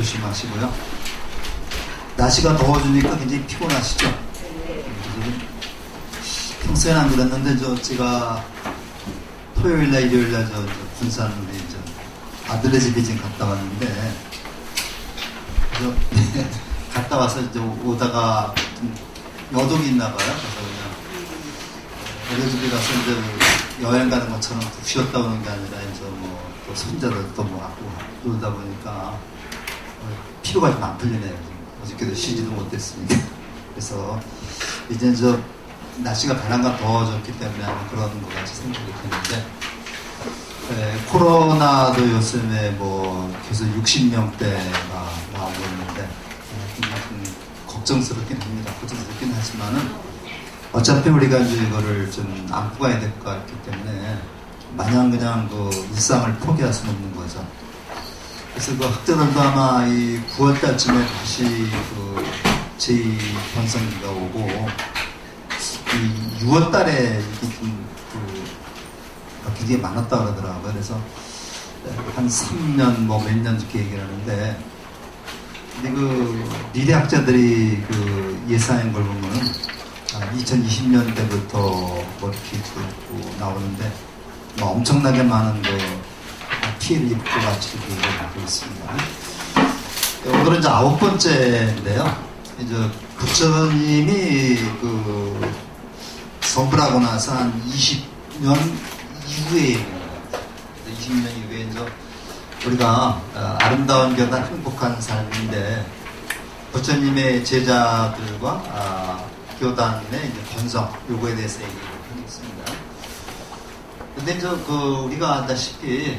조심하시고요. 날씨가 더워지니까 굉장히 피곤하시죠? 평소에는 안 그랬는데, 제가 토요일날, 일요일날 군산 아들의 집에 지금 갔다 왔는데, 갔다 와서 오다가 좀 여독이 있나 봐요. 그래서 그냥 애들 집에 가서 여행 가는 것처럼 푹 쉬었다 오는 게 아니라 또 손자를 또 하고 놀다 보니까 피로가 좀 안 풀리네요. 어저께도 쉬지도 못했으니까. 그래서 이제 날씨가 변화가 더워졌기 때문에 아마 그런 것 같이 생각이 드는데, 코로나도 요즘에 계속 60명대가 나오고 있는데, 좀 걱정스럽긴 합니다. 걱정스럽긴 하지만은, 어차피 우리가 이거를 좀 안고 가야 될 것 같기 때문에, 마냥 그냥 일상을 포기할 수는 없는 거죠. 그래서 학자들도 아마 이 9월달쯤에 다시 제2변성기가 오고, 이 6월달에 굉장히 많았다고 그러더라고요. 그래서 한 3년 몇 년 이렇게 얘기를 하는데, 근데 미래학자들이 예상한 걸 보면은 2020년대부터 이렇게 나오는데 엄청나게 많은 피해를 입고 마치고 하고 있습니다. 오늘은 이제 9번째인데요. 이제 부처님이 성불하고 나서 한 20년 이후에 20년 이후에 우리가 아름다운 교단 행복한 삶인데, 부처님의 제자들과 교단의 번성 요거에 대해서 얘기를 하겠습니다. 근데 우리가 알다시피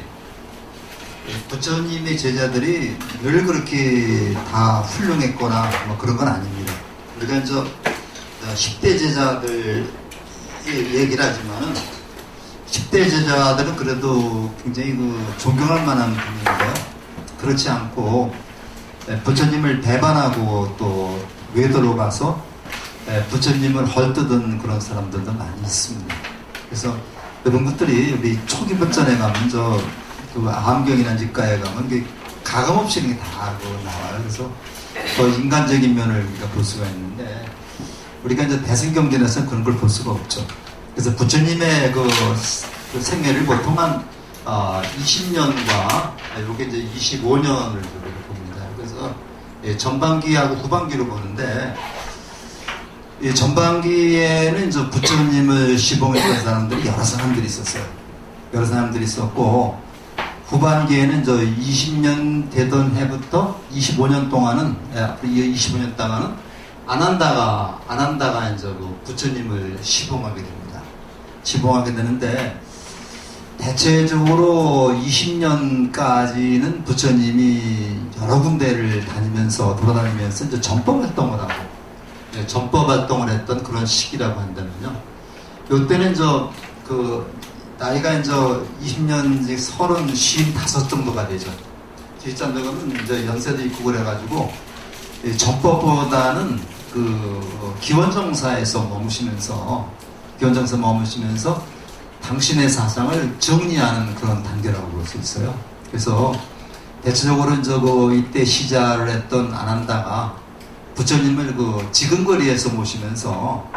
부처님의 제자들이 늘 그렇게 다 훌륭했거나 그런 건 아닙니다. 우리가 10대 제자들 얘기를 하지만은 10대 제자들은 그래도 굉장히 존경할 만한 분인데요. 그렇지 않고 부처님을 배반하고 또 외도로 가서 부처님을 헐뜯은 그런 사람들도 많이 있습니다. 그래서 이런 것들이 우리 초기 버전에 가면 암경이나 직가에 가면 가감없이 다 나와요. 그래서 인간적인 면을 우리가 볼 수가 있는데, 우리가 대승경전에서는 그런 걸 볼 수가 없죠. 그래서 부처님의 생애를 보통 한 20년과 요게 이제 25년을 봅니다. 그래서 전반기하고 후반기로 보는데, 이 전반기에는 부처님을 시봉했던 사람들이 여러 사람들이 있었어요. 여러 사람들이 있었고, 후반기에는 20년 되던 해부터 25년 동안은, 앞으로 25년 동안은 안한다가 부처님을 시봉하게 됩니다. 시봉하게 되는데, 대체적으로 20년까지는 부처님이 여러 군데를 돌아다니면서 전법 활동을 하고, 전법 활동을 했던 그런 시기라고 한다면요. 요때는 나이가 20년, 30, 55 정도가 되죠. 55 정도면 연세도 있고 그래가지고, 전법보다는 기원정사에서 머무시면서 당신의 사상을 정리하는 그런 단계라고 볼 수 있어요. 그래서 대체적으로 이때 시작을 했던 아난다가 부처님을 지근거리에서 모시면서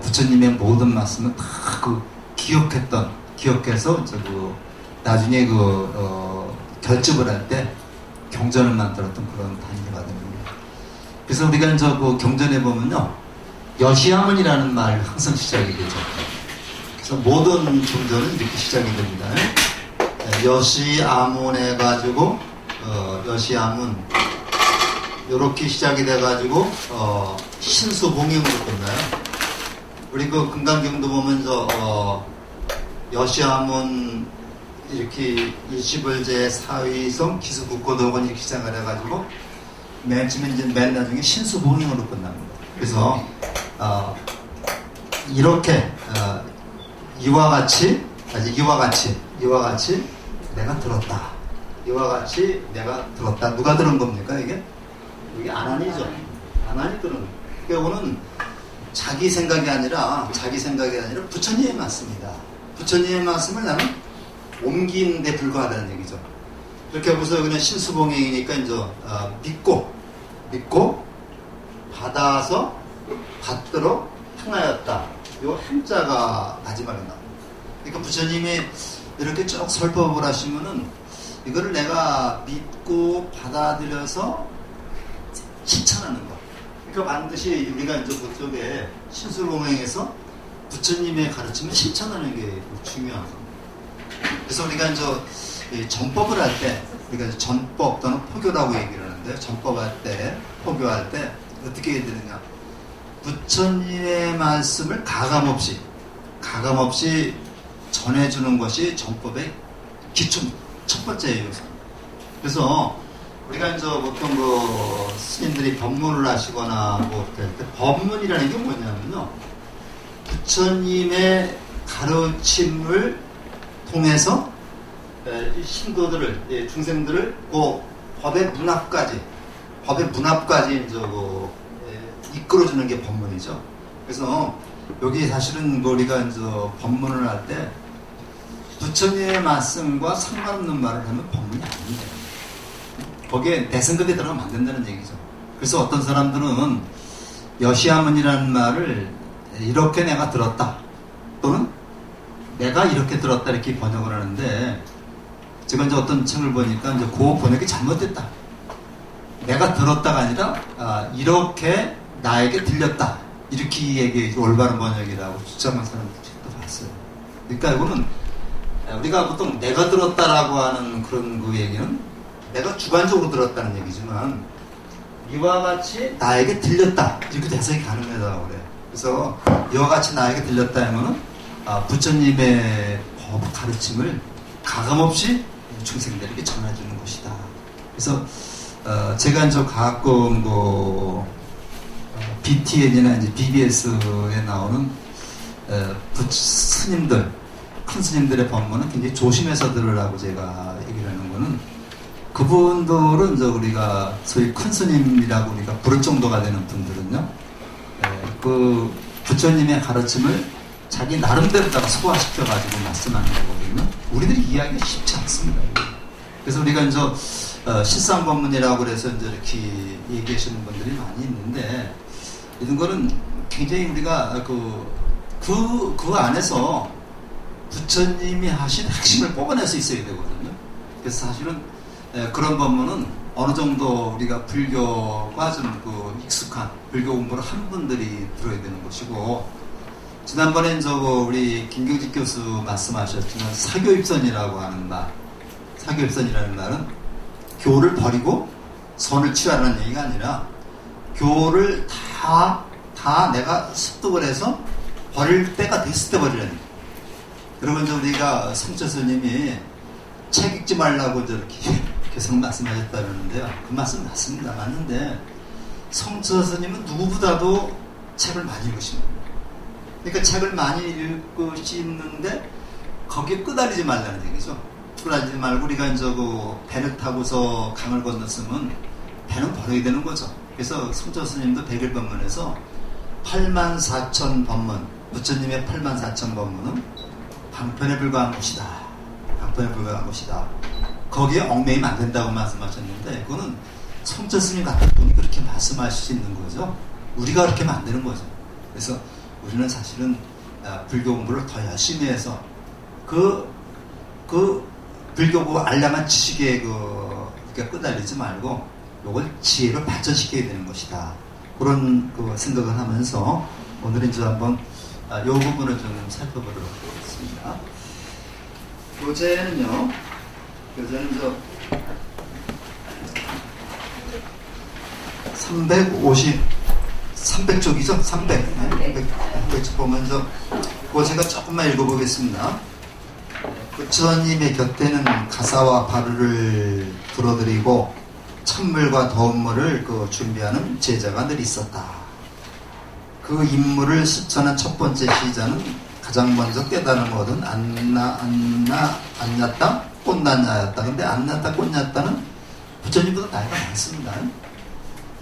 부처님의 모든 말씀을 다 기억해서 나중에 결집을 할 때 경전을 만들었던 그런 단계가 됩니다. 그래서 우리가 경전에 보면요, 여시아문이라는 말 항상 시작이 되죠. 그래서 모든 경전은 이렇게 시작이 됩니다. 여시아문 해가지고 여시아문 이렇게 시작이 돼가지고 신수봉행으로 끝나요. 우리 금강경도 보면 여시아문 이렇게 일시불제 사위성 기수국고도원 이렇게 시작을 해가지고 맨 나중에 신수봉행으로 끝납니다. 그래서 이렇게 이와 같이 내가 들었다. 이와 같이 내가 들었다. 누가 들은 겁니까 이게? 이게 아난이죠. 아난이 들은. 그거는 자기 생각이 아니라 부처님의 말씀이다. 부처님의 말씀을 나는 옮기는 데 불과하다는 얘기죠. 이렇게 보세요. 그냥 신수봉행이니까 이제 믿고 받아서 받도록 행하였다. 요 한자가 마지막에 나옵니다. 그러니까 부처님이 이렇게 쭉 설법을 하시면은 이거를 내가 믿고 받아들여서 실천하는 거. 그러니까 반드시 우리가 이제 그쪽에 신수봉행에서 부처님의 가르침을 실천하는 게 중요한 겁니다. 그래서 우리가 이제 전법을 할 때, 우리가 전법 또는 포교라고 얘기를 하는데, 전법할 때, 포교할 때 어떻게 해야 되느냐? 부처님의 말씀을 가감없이 전해주는 것이 전법의 기초입니다. 첫 번째 요소. 그래서 우리가 이제 보통 스님들이 법문을 하시거나 할 때 법문이라는 게 뭐냐면요, 부처님의 가르침을 통해서 신도들을, 중생들을 법의 문합까지 이제 이끌어주는 게 법문이죠. 그래서 여기 사실은 우리가 이제 법문을 할 때 부처님의 말씀과 상관없는 말을 하면 법문이 아닙니다. 거기에 내성급에 들어가면 안 된다는 얘기죠. 그래서 어떤 사람들은 여시아문이라는 말을 이렇게 내가 들었다, 또는 내가 이렇게 들었다, 이렇게 번역을 하는데, 제가 이제 어떤 책을 보니까 이제 그 번역이 잘못됐다. 내가 들었다가 아니라 이렇게 나에게 들렸다, 이렇게 얘기, 올바른 번역이라고 주장한 사람들 책도 봤어요. 그러니까 이거는 우리가 보통 내가 들었다라고 하는 그런 그 얘기는 내가 주관적으로 들었다는 얘기지만, 이와 같이 나에게 들렸다, 이렇게 해석이 가능하다고 그래요. 그래서 이와 같이 나에게 들렸다 하면은 부처님의 법 가르침을 가감없이 중생들에게 전해주는 것이다. 그래서 제가 이제 가끔 BTN이나 이제 BBS에 나오는 스님들, 큰 스님들의 법문은 굉장히 조심해서 들으라고 제가 얘기를 하는 거는, 그분들은 이제 우리가 소위 큰 스님이라고 우리가 부를 정도가 되는 분들은요, 그 부처님의 가르침을 자기 나름대로다가 소화시켜가지고 말씀하는 거거든요. 우리들이 이해하기가 쉽지 않습니다. 그래서 우리가 이제 실상법문이라고 그래서 이제 이렇게 얘기하시는 분들이 많이 있는데, 이런 거는 굉장히 우리가 그 안에서 부처님이 하신 핵심을 뽑아낼 수 있어야 되거든요. 그래서 사실은 그런 법문은 어느 정도 우리가 불교가 좀 익숙한 불교 공부를 한 분들이 들어야 되는 것이고, 지난번에 우리 김경직 교수 말씀하셨지만 사교입선이라고 하는 말, 사교입선이라는 말은 교를 버리고 선을 취하라는 얘기가 아니라, 교를 다 내가 습득을 해서 버릴 때가 됐을 때 버리라는 얘기. 그러면 우리가 성철 스님이 책 읽지 말라고 저렇게 계속 말씀하셨다 그러는데요. 그 말씀 맞습니다. 맞는데 성철 스님은 누구보다도 책을 많이 읽으십니다. 그러니까 책을 많이 읽으시는데 거기에 끄달리지 말라는 얘기죠. 끄달리지 말고 우리가 이제 배를 타고서 강을 건넜으면 배는 버려야 되는 거죠. 그래서 성철 스님도 백일법문에서 84,000 법문, 부처님의 84,000 법문은 방편에 불과한 것이다. 방편에 불과한 것이다. 거기에 얽매이면 안 된다고 말씀하셨는데, 그거는 성철 스님 같은 분이 그렇게 말씀하실 수 있는 거죠. 우리가 그렇게 하면 안 되는 거죠. 그래서 우리는 사실은 불교 공부를 더 열심히 해서 그 불교 알량한 지식에 끄달리지 말고 요걸 지혜로 발전시켜야 되는 것이다. 그런 생각을 하면서 오늘은 이제 한번 이 부분을 좀 살펴보도록 하겠습니다. 교재는 300쪽이죠? 300쪽 보면서 그거 제가 조금만 읽어보겠습니다. 부처님의 곁에는 가사와 바루를 불어들이고 찬물과 더운 물을 준비하는 제자가 늘 있었다. 그 임무를 실천한 첫 번째 시자는 가장 먼저 깨달은 것은 안냐따 꽃나냐였다. 근데 안냐따 꽃냐따는 부처님보다 나이가 많습니다.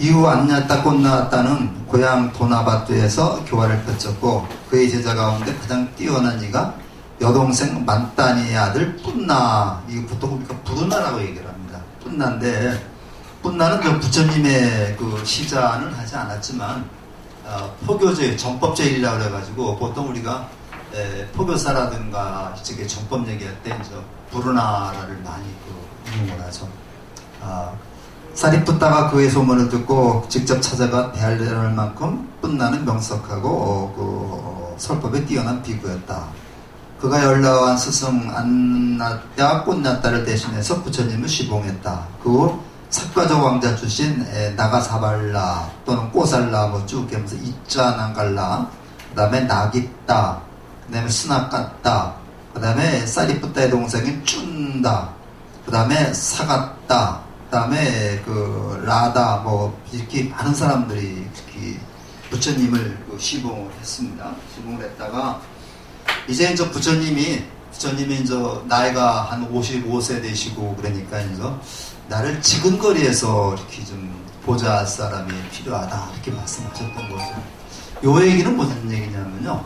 이후 안냐따 꽃나따는 고향 도나바뚜에서 교화를 펼쳤고, 그의 제자 가운데 가장 뛰어난 이가 여동생 만따니의 아들 뿜나, 이거 보통 우리가 부르나라고 얘기를 합니다. 뿜나인데, 뿜나는 저 부처님의 그 시자는 하지 않았지만, 포교제, 정법제일이라고 그래가지고, 보통 우리가 포교사라든가, 저게 정법 얘기할 때, 부르나라를 많이 이용을 하죠. 사리푸타가 그의 소문을 듣고 직접 찾아가 대할 만큼 뿜나는 명석하고 설법에 뛰어난 비구였다. 그가 연락한 스승 안나따 꽃나따를 대신해서 부처님을 시봉했다. 그 후 삭과적 왕자 출신 나가사발라 또는 꼬살라 쭉 하면서 이짜난갈라, 그 다음에 나깃따, 그 다음에 스나까따, 그 다음에 사리푸타의 동생인 쭌다, 그 다음에 사갔다, 그 다음에 그 라다, 이렇게 많은 사람들이 특히 부처님을 시봉을 했습니다. 시봉을 했다가 이제 부처님이 이제 나이가 한 55세 되시고 그러니까 이제 나를 지근거리에서 이렇게 좀 보좌 할 사람이 필요하다 이렇게 말씀하셨던 거죠. 요 얘기는 무슨 얘기냐면요.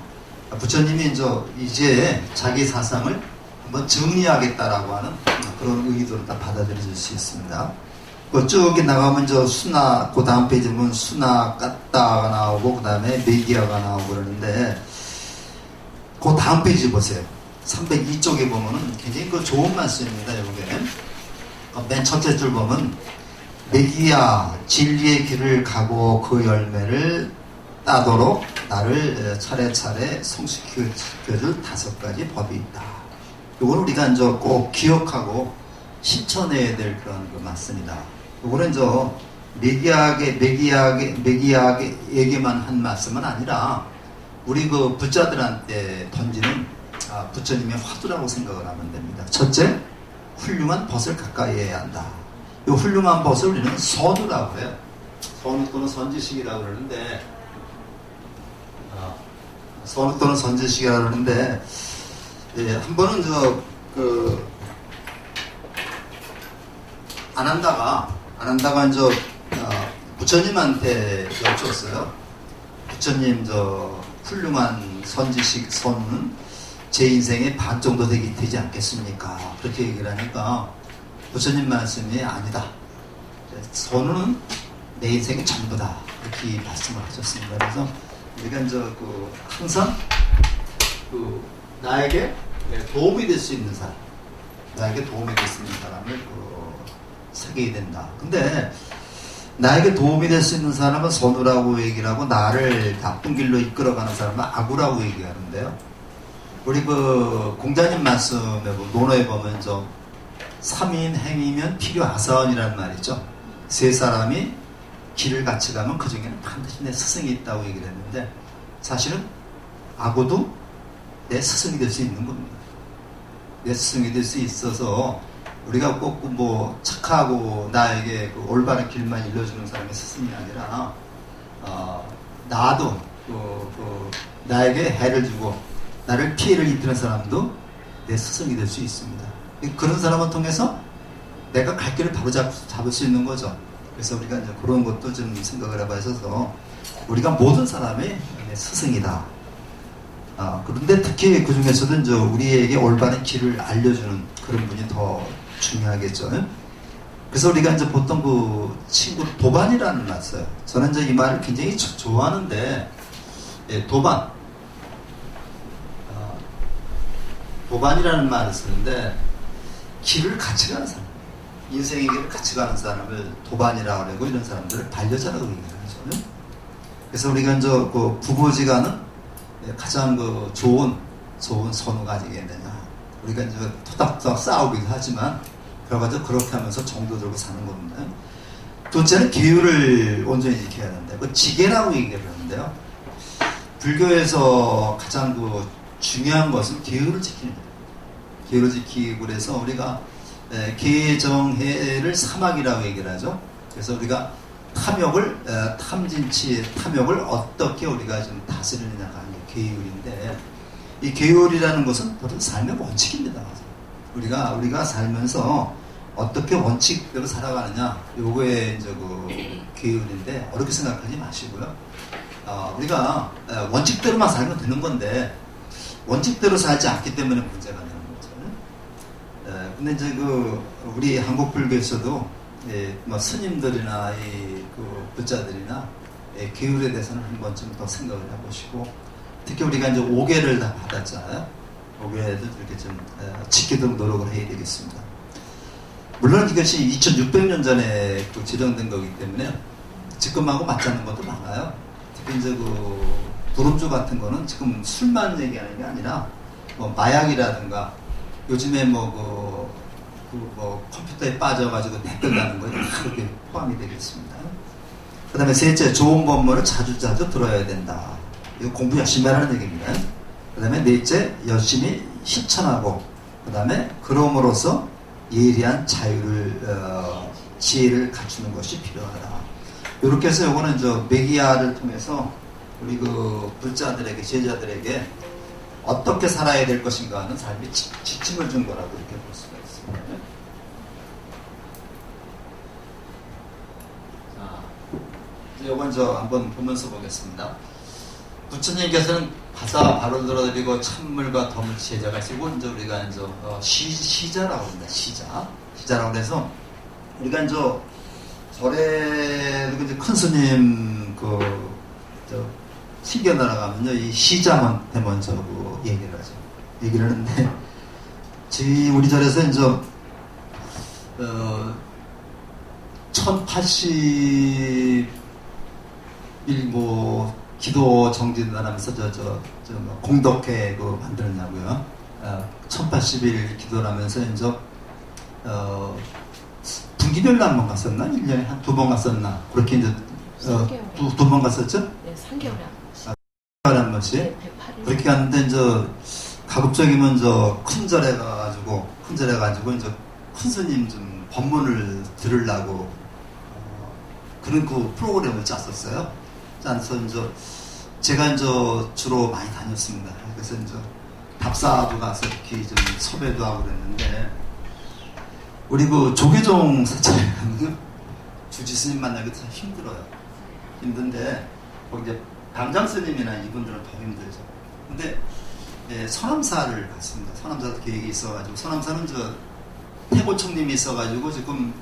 부처님이 이제 자기 사상을 한번 정리하겠다라고 하는 그런 의도로 다 받아들여질 수 있습니다. 쭉 나가면 수나, 그 다음 페이지 보면 수나 까따가 나오고, 그 다음에 메기아가 나오고 그러는데, 그 다음 페이지 보세요. 302쪽에 보면은 굉장히 좋은 말씀입니다, 이게. 맨 첫째 줄 보면, 메기아, 진리의 길을 가고 그 열매를 따도록 나를 차례차례 성숙시켜줄 5가지 법이 있다. 이걸 우리가 꼭 기억하고 실천해야 될 그런 말씀이다. 이거는 매기약에게만 한 말씀은 아니라 우리 부자들한테 던지는 부처님의 화두라고 생각을 하면 됩니다. 첫째, 훌륭한 벗을 가까이 해야 한다. 이 훌륭한 벗을 우리는 선우라고 해요. 선우 또는 선지식이라고 그러는데, 선우 또는 선지식이라고 그러는데, 한 번은 안한다가 부처님한테 여쭈었어요. 부처님 훌륭한 선지식 선우는 제 인생의 반 정도 되지 않겠습니까? 그렇게 얘기를 하니까 부처님 말씀이 아니다. 선우는 내 인생의 전부다. 이렇게 말씀을 하셨습니다. 그래서 우리가 항상 나에게 도움이 될 수 있는 사람, 나에게 도움이 될 수 있는 사람을 사귀어야 된다. 근데 나에게 도움이 될 수 있는 사람은 선우라고 얘기를 하고 나를 나쁜 길로 이끌어가는 사람은 악우라고 얘기하는데요. 우리 공자님 말씀에 논어에 보면 3인 행이면 필요하사원이라는 말이죠. 세 사람이 길을 같이 가면 그 중에는 반드시 내 스승이 있다고 얘기를 했는데 사실은 악우도 내 스승이 될 수 있는 겁니다. 내 스승이 될 수 있어서 우리가 꼭 착하고 나에게 올바른 길만 일러주는 사람이 스승이 아니라 나도 나에게 해를 주고 나를 피해를 입히는 사람도 내 스승이 될 수 있습니다. 그런 사람을 통해서 내가 갈 길을 바로 잡을 수 있는 거죠. 그래서 우리가 이제 그런 것도 좀 생각을 해봐서 우리가 모든 사람이 내 스승이다. 그런데 특히 그 중에서도 우리에게 올바른 길을 알려주는 그런 분이 더 중요하겠죠. 그래서 우리가 이제 보통 친구 도반이라는 말 써요. 저는 이 말을 굉장히 좋아하는데, 도반이라는 말을 쓰는데, 길을 같이 가는 사람, 인생의 길을 같이 가는 사람을 도반이라고 하고 이런 사람들을 반려자라고 얘기를 하죠. 그래서 우리가 부부지간은 가장 좋은 선우가 아니겠느냐. 우리가 토닥토닥 싸우기도 하지만 결과적으로 그렇게 하면서 정도 들고 사는 겁니다. 둘째는 계율을 온전히 지켜야 하는데 지계라고 얘기를 하는데요. 불교에서 가장 중요한 것은 계율을 지키는 거예요. 계율을 지키고 그래서 우리가 계정해를 사막이라고 얘기를 하죠. 그래서 우리가 탐욕을 어떻게 우리가 좀 다스리느냐가 하는 게 계율인데 이 계율이라는 것은 바로 삶의 원칙입니다. 우리가 살면서 어떻게 원칙대로 살아가느냐 요거에 이제 계율인데 어렵게 생각하지 마시고요. 우리가 원칙대로만 살면 되는 건데 원칙대로 살지 않기 때문에 문제가 되는 거죠. 근데 이제 우리 한국 불교에서도 뭐 스님들이나 그 부자들이나 계율에 대해서는 한 번쯤 더 생각을 해보시고, 특히 우리가 이제 5계를 다 받았잖아요. 5계도 이렇게 좀 지키도록 노력을 해야 되겠습니다. 물론 이것이 2600년 전에 그 지정된 거기 때문에 지금하고 맞지 않는 것도 많아요. 특히 이제 그 도름주 같은 거는 지금 술만 얘기하는 게 아니라 뭐 마약이라든가 요즘에 뭐 컴퓨터에 빠져가지고 댓글 나는 거 그렇게 포함이 되겠습니다. 그 다음에 셋째, 좋은 법문을 자주자주 들어야 된다. 이거 공부 열심히 하라는 얘기입니다. 그 다음에 넷째, 열심히 실천하고, 그 다음에 그럼으로써 예리한 지혜를 갖추는 것이 필요하다. 이렇게 해서 요거는 메기아를 통해서 우리 그 불자들에게, 제자들에게 어떻게 살아야 될 것인가 하는 삶의 지침을 준 거라고 이렇게 볼 수가 있습니다. 자, 이제 요건 한번 보면서 보겠습니다. 부처님께서는 가사 바로 들어드리고 찬물과 덤을 제자가 있고, 이제 우리가 시자라고 합니다. 시자라고 해서 우리가 절에 이제 큰 스님 신겨 날아가면요, 이 시자한테 먼저 얘기를 하죠. 얘기를 하는데, 우리 절에서 1080일 기도 정진하면서 공덕회 만들었냐고요. 1080일 기도를 하면서 분기별로 한 번 갔었나? 1년에 한 2번 갔었나? 그렇게 두 번 갔었죠? 네, 3개월에 한 번씩. 네, 그렇게 갔는데 가급적이면 큰 절에 가가지고 큰 스님 좀 법문을 들으려고 그런 그 프로그램을 짰었어요. 짜서 제가 주로 많이 다녔습니다. 그래서 답사도 가서 이렇게 좀 섭외도 하고 그랬는데, 우리 그 조계종 사찰에 가면 주지 스님 만나기 참 힘들어요. 힘든데 이제 담장 스님이나 이분들은 더 힘들죠. 근데 서남사를 갔습니다. 서남사도 계획이 있어가지고, 서남사는 태고총님이 있어가지고 지금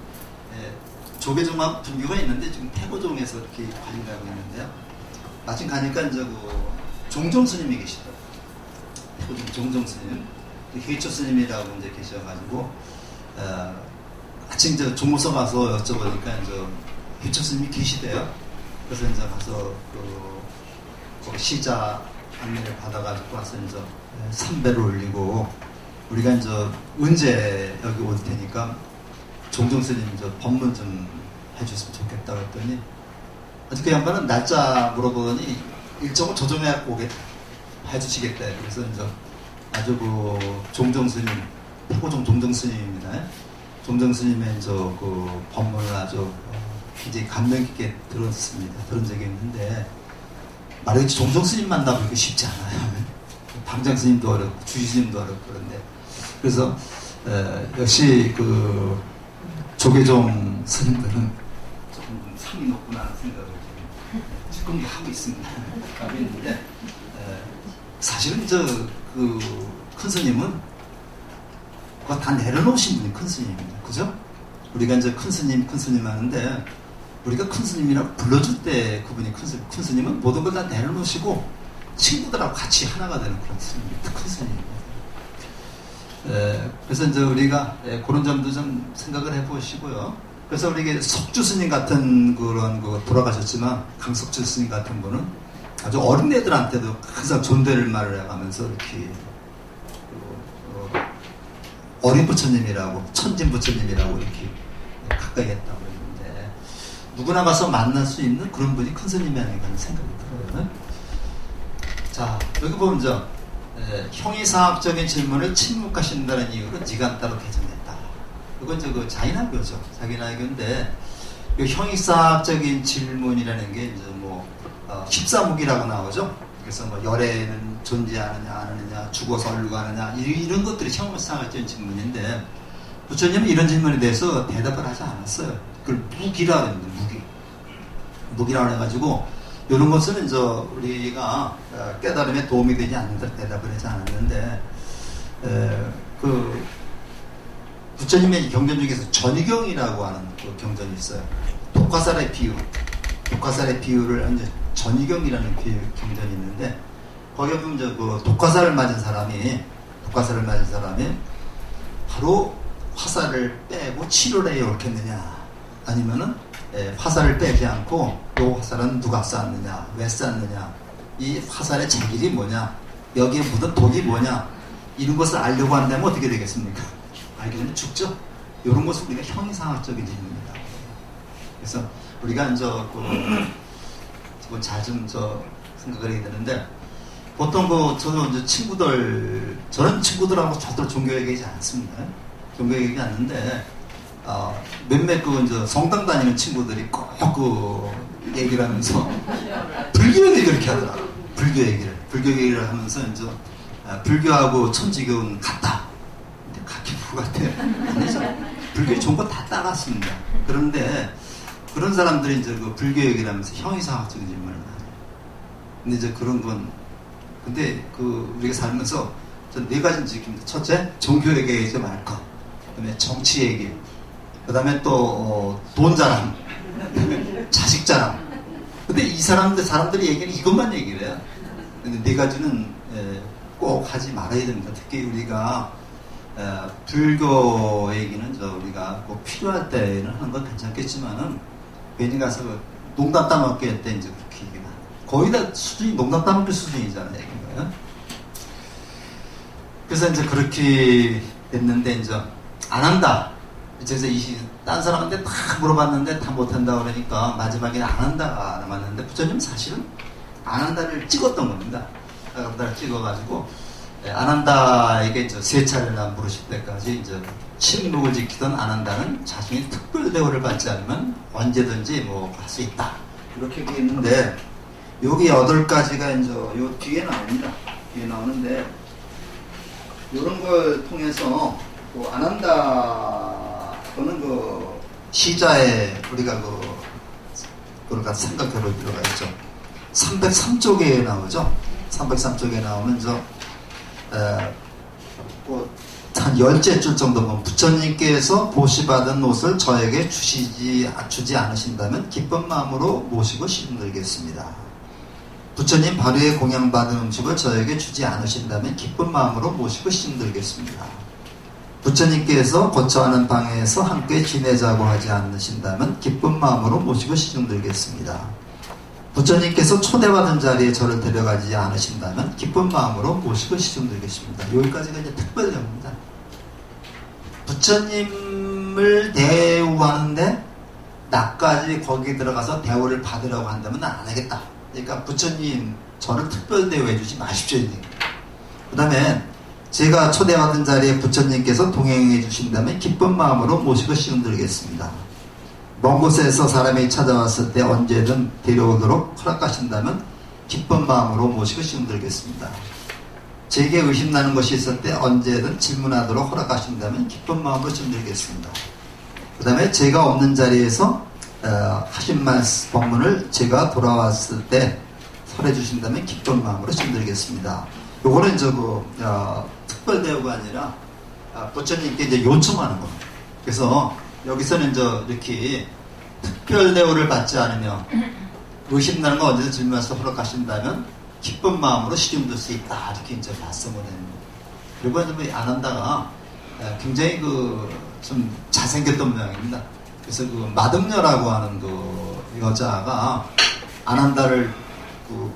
조계종하고 분교가 있는데 지금 태고종에서 이렇게 관리를 하고 있는데요. 마침 가니까 종종 스님이 계시더라고요. 태고종 종종 스님, 회초 스님이라고 계셔가지고 아침 종무서 가서 여쭤보니까 회초 스님이 계시대요. 그래서 가서 그 시자 안내를 받아가지고 와서 삼배를 올리고, 우리가 언제 여기 올 테니까 종종 스님 법문 좀 해줬으면 좋겠다 그랬더니, 그 양반은 날짜 물어보더니 일정을 조정해갖고 오게 해주시겠다. 그래서 아주 종종 스님, 태고종 종종 스님입니다. 종종 스님의 그 법문을 아주 굉장히 감명 깊게 들은 적이 있는데, 말하기 종종 스님 만나보기가 쉽지 않아요. 방장 스님도 어렵고 주지 스님도 어렵고 그런데, 그래서 역시 그 조계종 스님들은 조금 상이 높구나 하는 생각을 지금 하고 있습니다. 하고 있는데, 사실은 그 큰 스님은 그거 다 내려놓으신 분이 큰 스님입니다. 그죠? 우리가 큰 스님 하는데, 우리가 큰 스님이라고 불러줄 때 그분이 큰 스님은 모든 걸 다 내려놓으시고 친구들하고 같이 하나가 되는 그런 스님입니다. 큰 스님입니다. 그래서 우리가 그런 점도 좀 생각을 해보시고요. 그래서 우리 석주 스님 같은 그런 돌아가셨지만, 강석주 스님 같은 분은 아주 어린 애들한테도 항상 존대를 말을 해가면서 이렇게 어린 부처님이라고, 천진 부처님이라고 이렇게 가까이 했다고 했는데, 누구나 가서 만날 수 있는 그런 분이 큰 스님이 아닌가 하는 생각이 들어요. 자, 여기 보면 형이사학적인 질문을 침묵하신다는 이유로 니간 따로 개정했다. 이건 그 자인학교죠. 자인학교인데, 이 형이사학적인 질문이라는 게 14무기라고 나오죠. 그래서 열애는 존재하느냐 안 하느냐, 죽어서 어디로 가느냐, 이런 것들이 형이사학적인 질문인데, 부처님은 이런 질문에 대해서 대답을 하지 않았어요. 그걸 무기라고 합니다. 무기라고 해가지고, 이런 것은 우리가 깨달음에 도움이 되지 않는다 대답을 하지 않았는데, 부처님의 경전 중에서 전경이라고 하는 그 경전이 있어요. 독화살의 비유. 독화살의 비유를 이제 전경이라는 경전이 있는데, 거기에 보면 이제 그 독화살을 맞은 사람이 바로 화살을 빼고 치료를 해야 옳겠느냐, 아니면은 화살을 빼지 않고 이 화살은 누가 쐈느냐, 왜 쐈느냐, 이 화살의 재질이 뭐냐, 여기에 묻은 독이 뭐냐, 이런 것을 알려고 한다면 어떻게 되겠습니까? 알기 전에 죽죠. 이런 것을 우리가 형이상학적인 질문입니다. 그래서 우리가 이제 자좀 생각을 해야 되는데, 보통 저는 이제 저는 친구들하고 절대로 종교 얘기하지 않습니다. 종교 얘기하지 않는데, 몇몇 이제 성당 다니는 친구들이 꼭 얘기를 하면서 불교 얘기를 그렇게 하더라고요. 불교 얘기를 하면서 이제 불교하고 천주교는 같다. 근데 같긴 뭐 같아요. 아니죠. 불교 좋은 거 다 따랐습니다. 그런데 그런 사람들이 이제 불교 얘기를 하면서 형이상학적인 질문을 많이 해요. 근데 이제 그런 건, 근데 우리가 살면서 전 4가지는 지킵니다. 첫째, 종교 얘기하지 말 것. 그 다음에 정치 얘기. 그 다음에 또 돈 자랑. 자식 자랑. 근데 이 사람들이 얘기는 이것만 얘기를 해요. 근데 4가지는 꼭 하지 말아야 됩니다. 특히 우리가 불교 얘기는 우리가 꼭 필요할 때는 하는 건 괜찮겠지만은, 괜히 가서 농담 따먹기 할 때 이제 그렇게 얘기는 거의 다 수준이 농담 따먹기 수준이잖아요, 얘기가. 그래서 이제 그렇게 됐는데, 이제 안 한다. 그래서 딴 사람한테 다 물어봤는데 다 못한다 그러니까 마지막에 안 한다가 남았는데, 부처님 사실은 안 한다를 찍었던 겁니다. 안 한다를 찍어가지고, 안 한다에게 3차례나 물으실 때까지 이제 침묵을 지키던 안 한다는 자신이 특별 대우를 받지 않으면 언제든지 할 수 있다. 이렇게 얘기했는데, 여기 8가지가 이제 요 뒤에 나옵니다. 뒤에 나오는데, 이런 걸 통해서 안 한다, 또는 시자에 우리가 그걸 같이 생각해 볼 필요가 있죠. 303쪽에 나오죠. 303쪽에 나오면 한 10째 줄 정도 보면, 부처님께서 보시받은 옷을 저에게 주지 않으신다면 기쁜 마음으로 모시고 신들겠습니다. 부처님 발위에 공양받은 음식을 저에게 주지 않으신다면 기쁜 마음으로 모시고 신들겠습니다. 부처님께서 거처하는 방에서 함께 지내자고 하지 않으신다면 기쁜 마음으로 모시고 시중들겠습니다. 부처님께서 초대받은 자리에 저를 데려가지 않으신다면 기쁜 마음으로 모시고 시중들겠습니다. 여기까지가 이제 특별령입니다. 부처님을 대우하는데 나까지 거기에 들어가서 대우를 받으려고 한다면 난 안 하겠다. 그러니까 부처님 저를 특별 대우해 주지 마십시오. 그 다음에 제가 초대받은 자리에 부처님께서 동행해 주신다면 기쁜 마음으로 모시고 시중들겠습니다. 먼 곳에서 사람이 찾아왔을 때 언제든 데려오도록 허락하신다면 기쁜 마음으로 모시고 시중들겠습니다. 제게 의심나는 것이 있을 때 언제든 질문하도록 허락하신다면 기쁜 마음으로 시중들겠습니다. 그 다음에 제가 없는 자리에서 하신 말씀 법문을 제가 돌아왔을 때 설해 주신다면 기쁜 마음으로 시중들겠습니다. 요거는 특별 대우가 아니라 부처님께 이제 요청하는 겁니다. 그래서 여기서는 이렇게 특별 대우를 받지 않으며 의심나는 거 언제든 질문해서 허락하신다면 기쁜 마음으로 시중들 수 있다. 이렇게 이제 말씀을 했는데, 그리고 안 한다가 굉장히 좀 잘생겼던 모양입니다. 그래서 마등녀라고 하는 여자가 안 한다를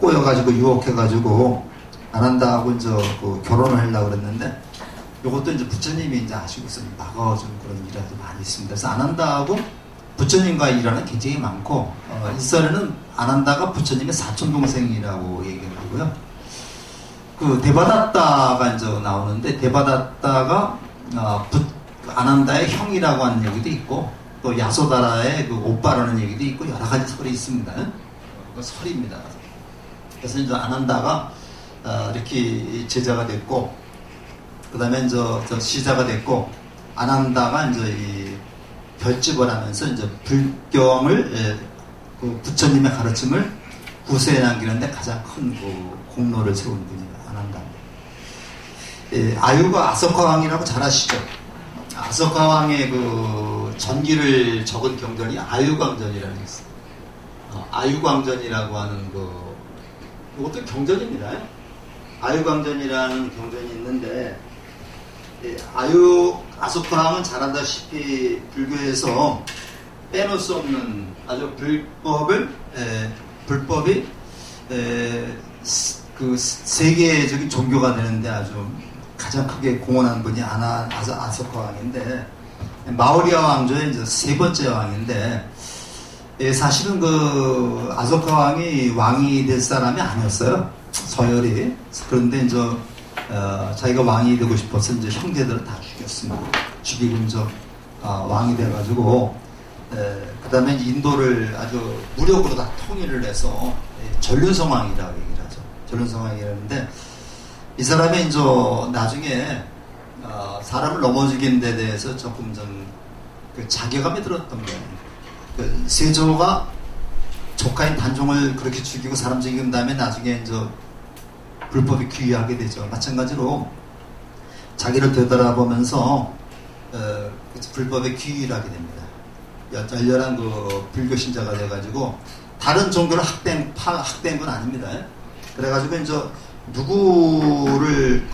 꼬여가지고 유혹해가지고 안 한다고 이제 결혼을 하려고 그랬는데, 요것도 이제 부처님이 이제 아시고 있습니다. 과거 좀 그런 일화도 많이 있습니다. 그래서 안 한다고 부처님과 일화는 굉장히 많고, 일설에는 안 한다가 부처님의 사촌동생이라고 얘기를 하고요. 대바다타가 이제 나오는데, 대바다타가 안 한다의 형이라고 하는 얘기도 있고, 또 야소다라의 오빠라는 얘기도 있고, 여러 가지 설이 있습니다. 설입니다. 그래서 이제 안 한다가 이렇게 제자가 됐고, 그 다음에 저 시자가 됐고, 안 한다가 이제 이 별집을 하면서 이제 불경을 부처님의 가르침을 구세에 남기는데 가장 큰 공로를 세운 분이 안 한다. 아유가 아석화 왕이라고 잘 아시죠? 아소카 왕의 그 전기를 적은 경전이 아유광전이라는 게 있어요. 아유광전이라고 하는 이것도 경전입니다. 아유광전이라는 경전이 있는데, 아소카 왕은 잘 알다시피 불교에서 빼놓을 수 없는 아주 불법이 그 세계적인 종교가 되는데 아주 가장 크게 공헌한 분이 아소카 왕인데, 마오리아 왕조의 이제 세 번째 왕인데, 사실은 그 아소카 왕이 될 사람이 아니었어요. 서열이. 그런데 이제 자기가 왕이 되고 싶어서 이제 형제들을 다 죽였습니다. 죽이고 이제 왕이 돼가지고, 그 다음에 인도를 아주 무력으로 다 통일을 해서 전륜성왕이라고 얘기를 하죠. 전륜성왕이라는데, 이 사람이 이제 나중에 사람을 넘어지는 데 대해서 조금 좀 그 자괴감이 들었던 거예요. 그 세조가 조카인 단종을 그렇게 죽이고 사람 죽인 다음에 나중에 이제 불법이 귀하게 되죠. 마찬가지로 자기를 되돌아보면서 불법에 귀일하게 됩니다. 열렬한 그 불교 신자가 돼가지고 다른 종교를 학대한 건 아닙니다. 그래가지고 이제 누구를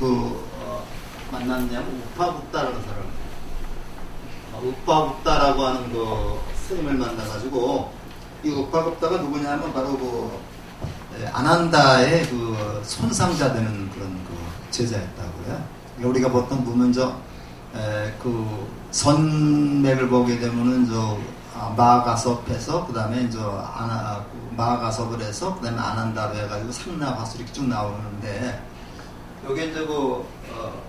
만났냐면 우파국다라는 사람, 우파국다라고 하는 그 스님을 만나가지고, 이 우파국다가 누구냐면 바로 아난다의 그 손상자 되는 그런 그 제자였다고요. 우리가 보통 보면 그 선맥을 보게 되면은 마가섭에서, 그 다음에 마가섭을 해서, 그 다음에 아난다로 해가지고 상나가수 이렇게 쭉 나오는데, 여기 이제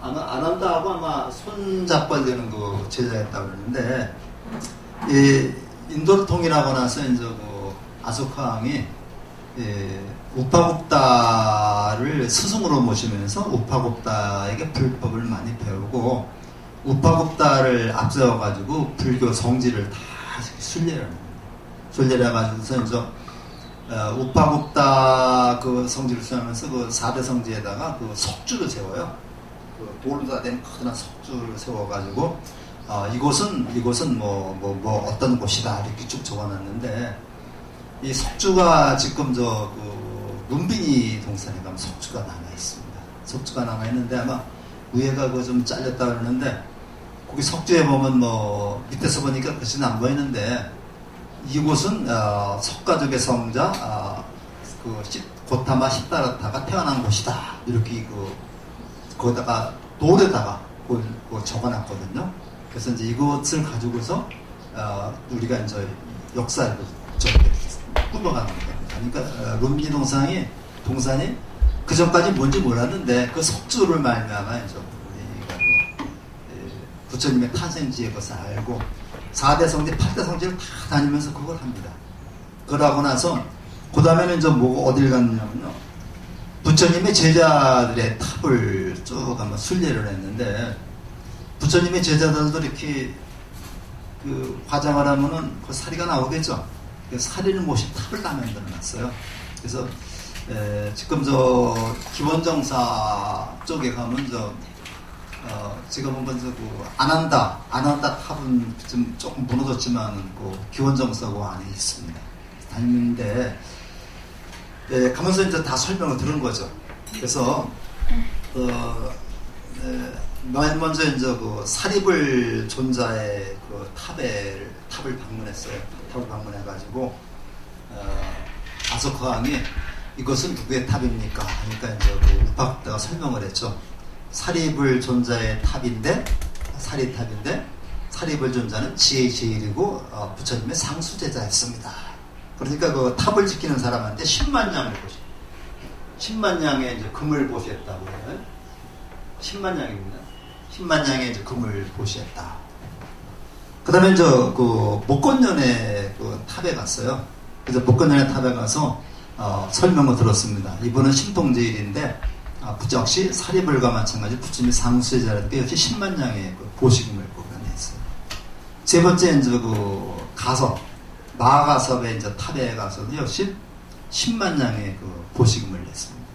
아난다하고 아마 손잡벌 되는 그 제자였다고 그러는데, 이 인도를 통일하고 나서 이제 아소카 왕이 우파국다를 스승으로 모시면서 우파국다에게 불법을 많이 배우고, 우파국다를 앞세워가지고 불교 성지를 다 순례를 해가지고서 이제 우파국다 그 성지를 수행하면서 그 4대 성지에다가 그 석주를 세워요. 그 돌로 다 된 커다란 석주를 세워가지고 이곳은 뭐 어떤 곳이다 이렇게 쭉 적어놨는데, 이 석주가 지금 눈빈이 동산에 가면 석주가 남아 있습니다. 석주가 남아 있는데 아마 위에가 좀 잘렸다 그러는데, 거기 석주에 보면 밑에서 보니까 글씨는 안 보이는데, 이곳은 석가족의 성자 고타마 시다라타가 태어난 곳이다 이렇게 거기다가 돌에다가 적어놨거든요. 그래서 이제 이것을 가지고서 우리가 이제 역사를 꾸며가는 거예요. 그러니까 룸니 동산이 그 전까지 뭔지 몰랐는데 그 석주를 말미암아 이제 우리가 부처님의 탄생지의 것을 알고 4대 성지, 8대 성지를 다 다니면서 그걸 합니다. 그러고 나서 그 다음에는 이제 어딜 갔냐면요, 부처님의 제자들의 탑을 쭉 한번 순례를 했는데, 부처님의 제자들도 이렇게 화장을 하면은 그 사리가 나오겠죠. 사리를 모신 탑을 다 만들어놨어요. 그래서 지금 기원정사 쪽에 가면 제가 보면 아난다 탑은 좀 조금 무너졌지만 기원정사고 안에 있습니다. 다니는데 가면서 이제 다 설명을 들은 거죠. 그래서 맨 먼저 이제 사리불 존자의 탑을 방문했어요. 탑을 방문해가지고 아소카 왕이 이것은 누구의 탑입니까? 하니까 이제 우파국다가 설명을 했죠. 사리불 존자의 탑인데 사리불 존자는 지혜의 제일이고 부처님의 상수제자였습니다. 그러니까 그 탑을 지키는 사람한테 10만 양의 이제 금을 보시했다고 해요. 10만 양입니다. 10만 양의 이제 금을 보시했다. 그 다음에 이제 목건연의 탑에 갔어요. 그래서 목건연의 탑에 가서 설명을 들었습니다. 이분은 신통제일인데 역시 사리불과 마찬가지 부처님의 상수제자라는 역시 10만 양의 보시금을 보관했어요. 세 번째 이제 마가섭의 이제 탑에 가서도 역시 10만 양의 보시금을 냈습니다.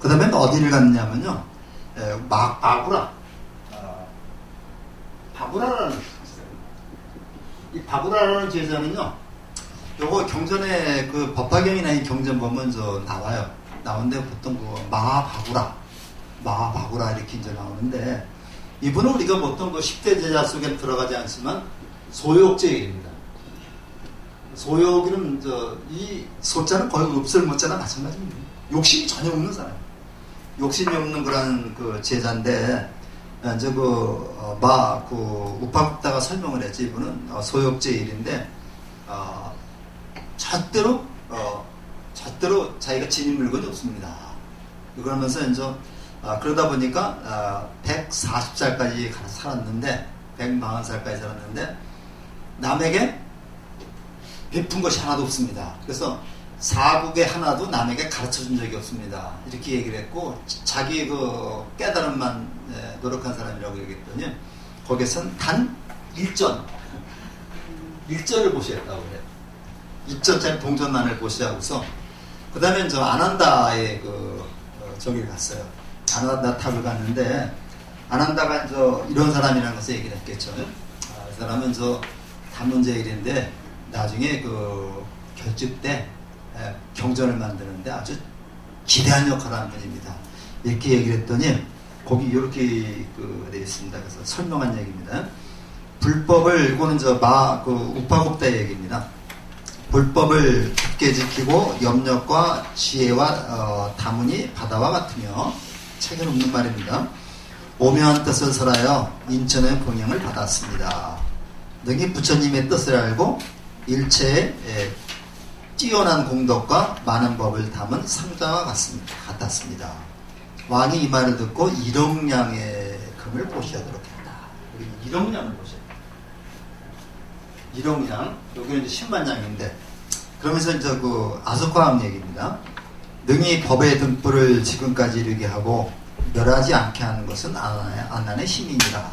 그 다음에 어디를 갔냐면요, 바구라 바구라라는 있어요. 이 바구라라는 제자는요, 요거 경전에 그 법화경이나 이 경전 보면 나와요. 나오는데 보통 그 마바구라 이렇게 이제 나오는데, 이분은 우리가 보통 그 10대 제자 속에 들어가지 않지만 소욕제일입니다. 소욕이는 이 소자는 거의 없을 못자나 마찬가지입니다. 욕심이 전혀 없는 사람. 욕심이 없는 그런 그 제자인데, 이제 우파국다가 설명을 했지. 이분은 소욕제일인데, 절대로 자기가 지닌 물건이 없습니다. 그러면서 이제 그러다 보니까 140살까지 살았는데, 140살까지 살았는데 남에게 베푼 것이 하나도 없습니다. 그래서 사국에 하나도 남에게 가르쳐준 적이 없습니다. 이렇게 얘기를 했고, 자기 그 깨달음만 노력한 사람이라고 얘기했더니, 거기에선 단 1전을 보시했다고 그래요. 1전짜리 동전만을 보시하고서, 그 다음에 아난다의 저기를 갔어요. 아난다 탑을 갔는데, 아난다가 이런 사람이라는 것을 얘기를 했겠죠. 이 사람은 단문제일인데, 나중에 결집 때 경전을 만드는데 아주 기대한 역할을 한 분입니다. 이렇게 얘기를 했더니, 거기 이렇게 되어 있습니다. 그래서 설명한 얘기입니다. 불법을, 이거는 우파국다의 얘기입니다. 불법을 굳게 지키고 염력과 지혜와 다문이 바다와 같으며, 책에 없는 말입니다. 오묘한 뜻을 설하여 인천의 공양을 받았습니다. 능히 부처님의 뜻을 알고 일체의 뛰어난 공덕과 많은 법을 담은 상자와 같았습니다. 왕이 이 말을 듣고 일억량의 금을 보시하도록 했다. 일억량을 보셔야 돼요. 일억량, 여기는 이제 10만량인데, 그러면서 아소과함 얘기입니다. 능히 법의 등불을 지금까지 이르게 하고 멸하지 않게 하는 것은 아난의 힘이니라.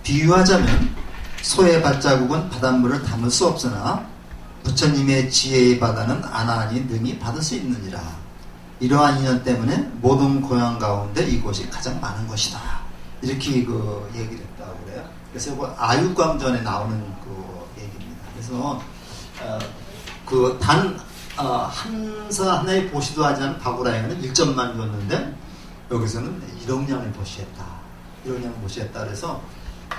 비유하자면 소의 발자국은 바닷물을 담을 수 없으나 부처님의 지혜의 바다는 아난이 능히 받을 수 있느니라. 이러한 인연 때문에 모든 고향 가운데 이곳이 가장 많은 것이다. 이렇게 얘기를 했다고 그래요. 그래서 이거 아유광전에 나오는 얘기입니다. 그래서 한사 하나의 보시도 하지 않은 바구라에는 1점만 줬는데, 여기서는 1억량을 보시했다. 1억량을 보시했다. 그래서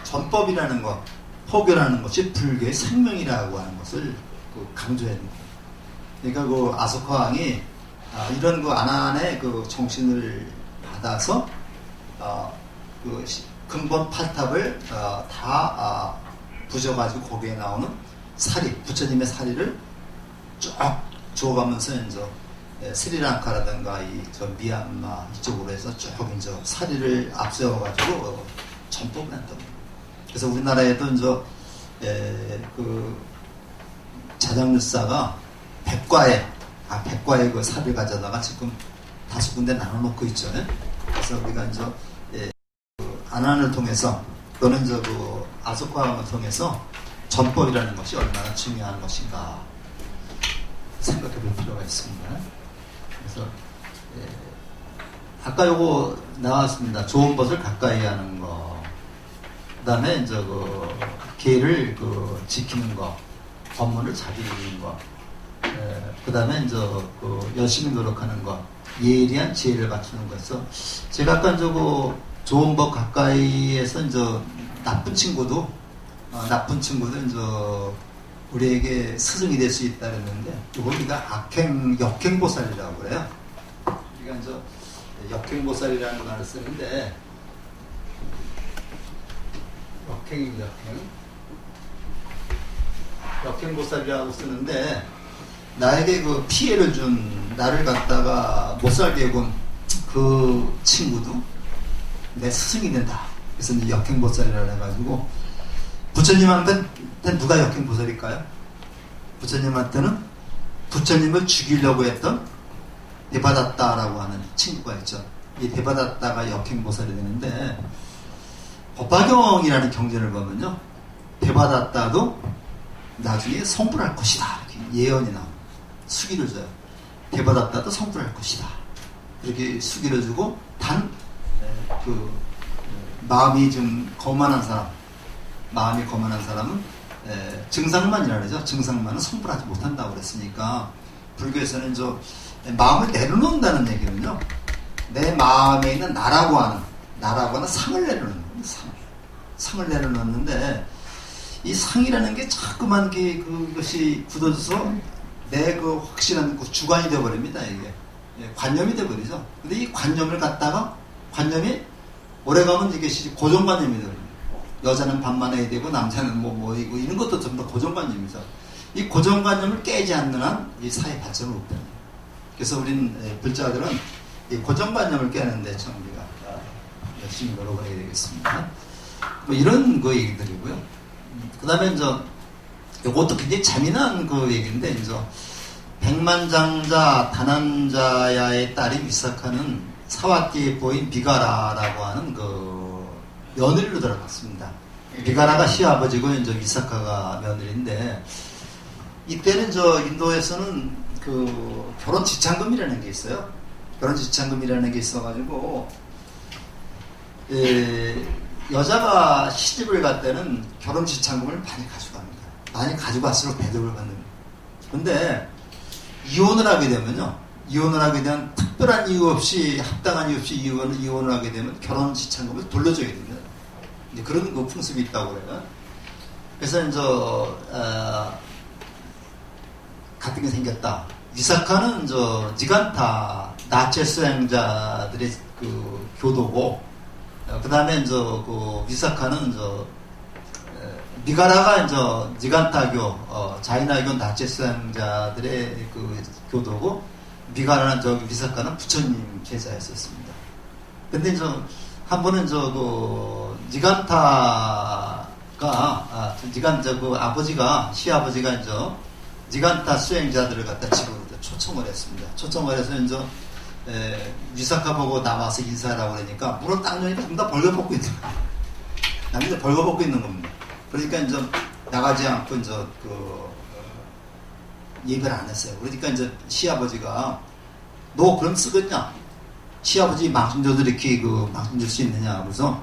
전법이라는 것, 포교라는 것이 불교의 생명이라고 하는 것을 강조했습니다. 그러니까 아소카왕이 이런 아난의 정신을 받아서 근본 8탑을 다 부셔가지고 거기에 나오는 사리, 부처님의 사리를 쭉 줘가면서 스리랑카라든가 미얀마 이쪽으로 해서 쭉 사리를 앞세워가지고 전법을 한다고. 그래서 우리나라에도 자장률사가 백과의 사비를 가져다가 지금 5군데 나눠놓고 있죠. 그래서 우리가 아난을 통해서, 또는 아소과함을 통해서 전법이라는 것이 얼마나 중요한 것인가 생각해 볼 필요가 있습니다. 그래서 아까 요거 나왔습니다. 좋은 것을 가까이 하는 거, 그 다음에 계를 지키는 거, 법문을 잘 읽는 거, 그 다음에 열심히 노력하는 거, 예리한 지혜를 갖추는 거에서, 제가 아까 좋은 법 가까이에서 나쁜 친구도 우리에게 스승이 될 수 있다 그랬는데, 이걸 우리가 역행보살이라고 그래요. 우리가 역행보살이라는 말을 쓰는데, 역행보살이라고 쓰는데, 나에게 피해를 준, 나를 갖다가 못 살게 군 그 친구도 내 스승이 된다. 그래서 이제 역행보살이라고 해가지고, 부처님한테는 누가 역행보살일까요? 부처님한테는 부처님을 죽이려고 했던 대바다타라고 하는 친구가 있죠. 이 대바다타가 역행보살이 되는데, 법화경이라는 경전을 보면요, 대바다타도 나중에 성불할 것이다. 이렇게 예언이 나옵니다. 수기를 줘요. 대바다타도 성불할 것이다. 이렇게 수기를 주고, 마음이 좀 거만한 사람, 마음이 거만한 사람은 증상만이라 그러죠. 증상만은 성불하지 못한다고 그랬으니까 불교에서는 마음을 내려놓는다는 얘기는요. 내 마음에 있는 나라고 하는 상을 내려놓는 거예요. 상을 내려놓는데 이 상이라는 게 자꾸만 그것이 굳어져서 내 그 확실한 그 주관이 되어버립니다. 이게 관념이 되어버리죠. 근데 이 관념을 갖다가 관념이 오래가면 이것이 고정관념이 되어버립니다. 여자는 밥만 해야 되고 남자는 뭐이고 이런 것도 전부 다 고정관념이죠. 이 고정관념을 깨지 않는 한 이 사회 발전은 없다. 그래서 우린 불자들은 이 고정관념을 깨는데 참 우리가 열심히 노력을 해야 되겠습니다. 뭐 이런 그 얘기들이고요. 그 다음에 이것도 굉장히 재미난 그 얘기인데 백만장자 다난자야의 딸이 위삭하는 사와띠의 보인 비가라라고 하는 그 며느리로 들어갔습니다. 비가라가 시아버지고 위삭하가 며느리인데 이때는 인도에서는 그 결혼 지참금이라는 게 있어요. 결혼 지참금이라는 게 있어가지고 여자가 시집을 갈 때는 결혼 지참금을 많이 가져갑니다. 많이 가져갈수록 대접을 받는 거예요. 근데 이혼을 하게 되면 특별한 이유 없이 합당한 이유 없이 이혼을 하게 되면 결혼 지참금을 돌려줘야 됩니다. 그런 그 풍습이 있다고 그래요. 그래서 같은 게 생겼다. 위사카는 지간타 나체 수행자들의 그 교도고, 그 다음에 그 위사카는 미가라가 지간타교 자이나교 나체 수행자들의 그 교도고, 미가라는 위사카는 부처님 제자였었습니다. 근데 한 번은 그 지간타가 그 아버지가 시아버지가 지간타 수행자들을 갖다 집으로 초청을 했습니다. 초청을 해서 위사카 보고 나와서 인사하라고 그러니까 물을 딱 여니까 전부 다 벌거벗고 있는 거예요. 남들 벌거벗고 있는 겁니다. 그러니까 나가지 않고 예배를 안 했어요. 그러니까 시아버지가 너 그럼 쓰겠냐? 시아버지 망신 줘도 이렇게 망신 줄 수 있느냐? 그래서